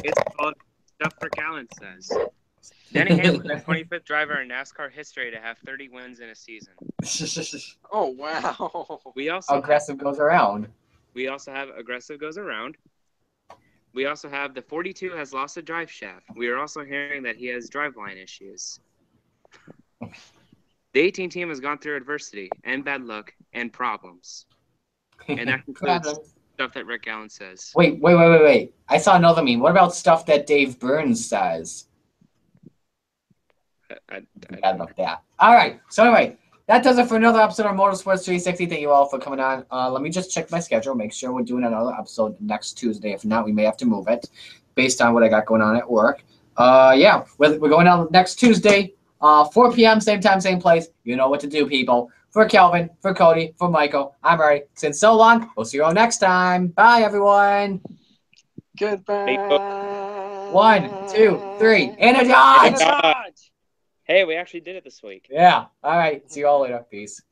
It's called Stuff Rick Allen Says. Denny Hamlin, the 25th driver in NASCAR history to have 30 wins in a season. Oh, wow. We also Aggressive goes around. We also have Aggressive Goes Around. We also have the 42 has lost a drive shaft. We are also hearing that he has driveline issues. The 18 team has gone through adversity and bad luck and problems. And that concludes stuff that Rick Allen says. Wait. I saw another meme. What about stuff that Dave Burns says? I love that. All right. So anyway, that does it for another episode of Motorsports 360. Thank you all for coming on. Let me just check my schedule, make sure we're doing another episode next Tuesday. If not, we may have to move it based on what I got going on at work. Yeah, we're going out next Tuesday, 4 p.m., same time, same place. You know what to do, people. For Kelvin, for Cody, for Michael, I'm Murray. Since so long, we'll see you all next time. Bye, everyone. Goodbye. 1, 2, 3, and a dodge! Hey, we actually did it this week. Yeah. All right. See you all later. Peace.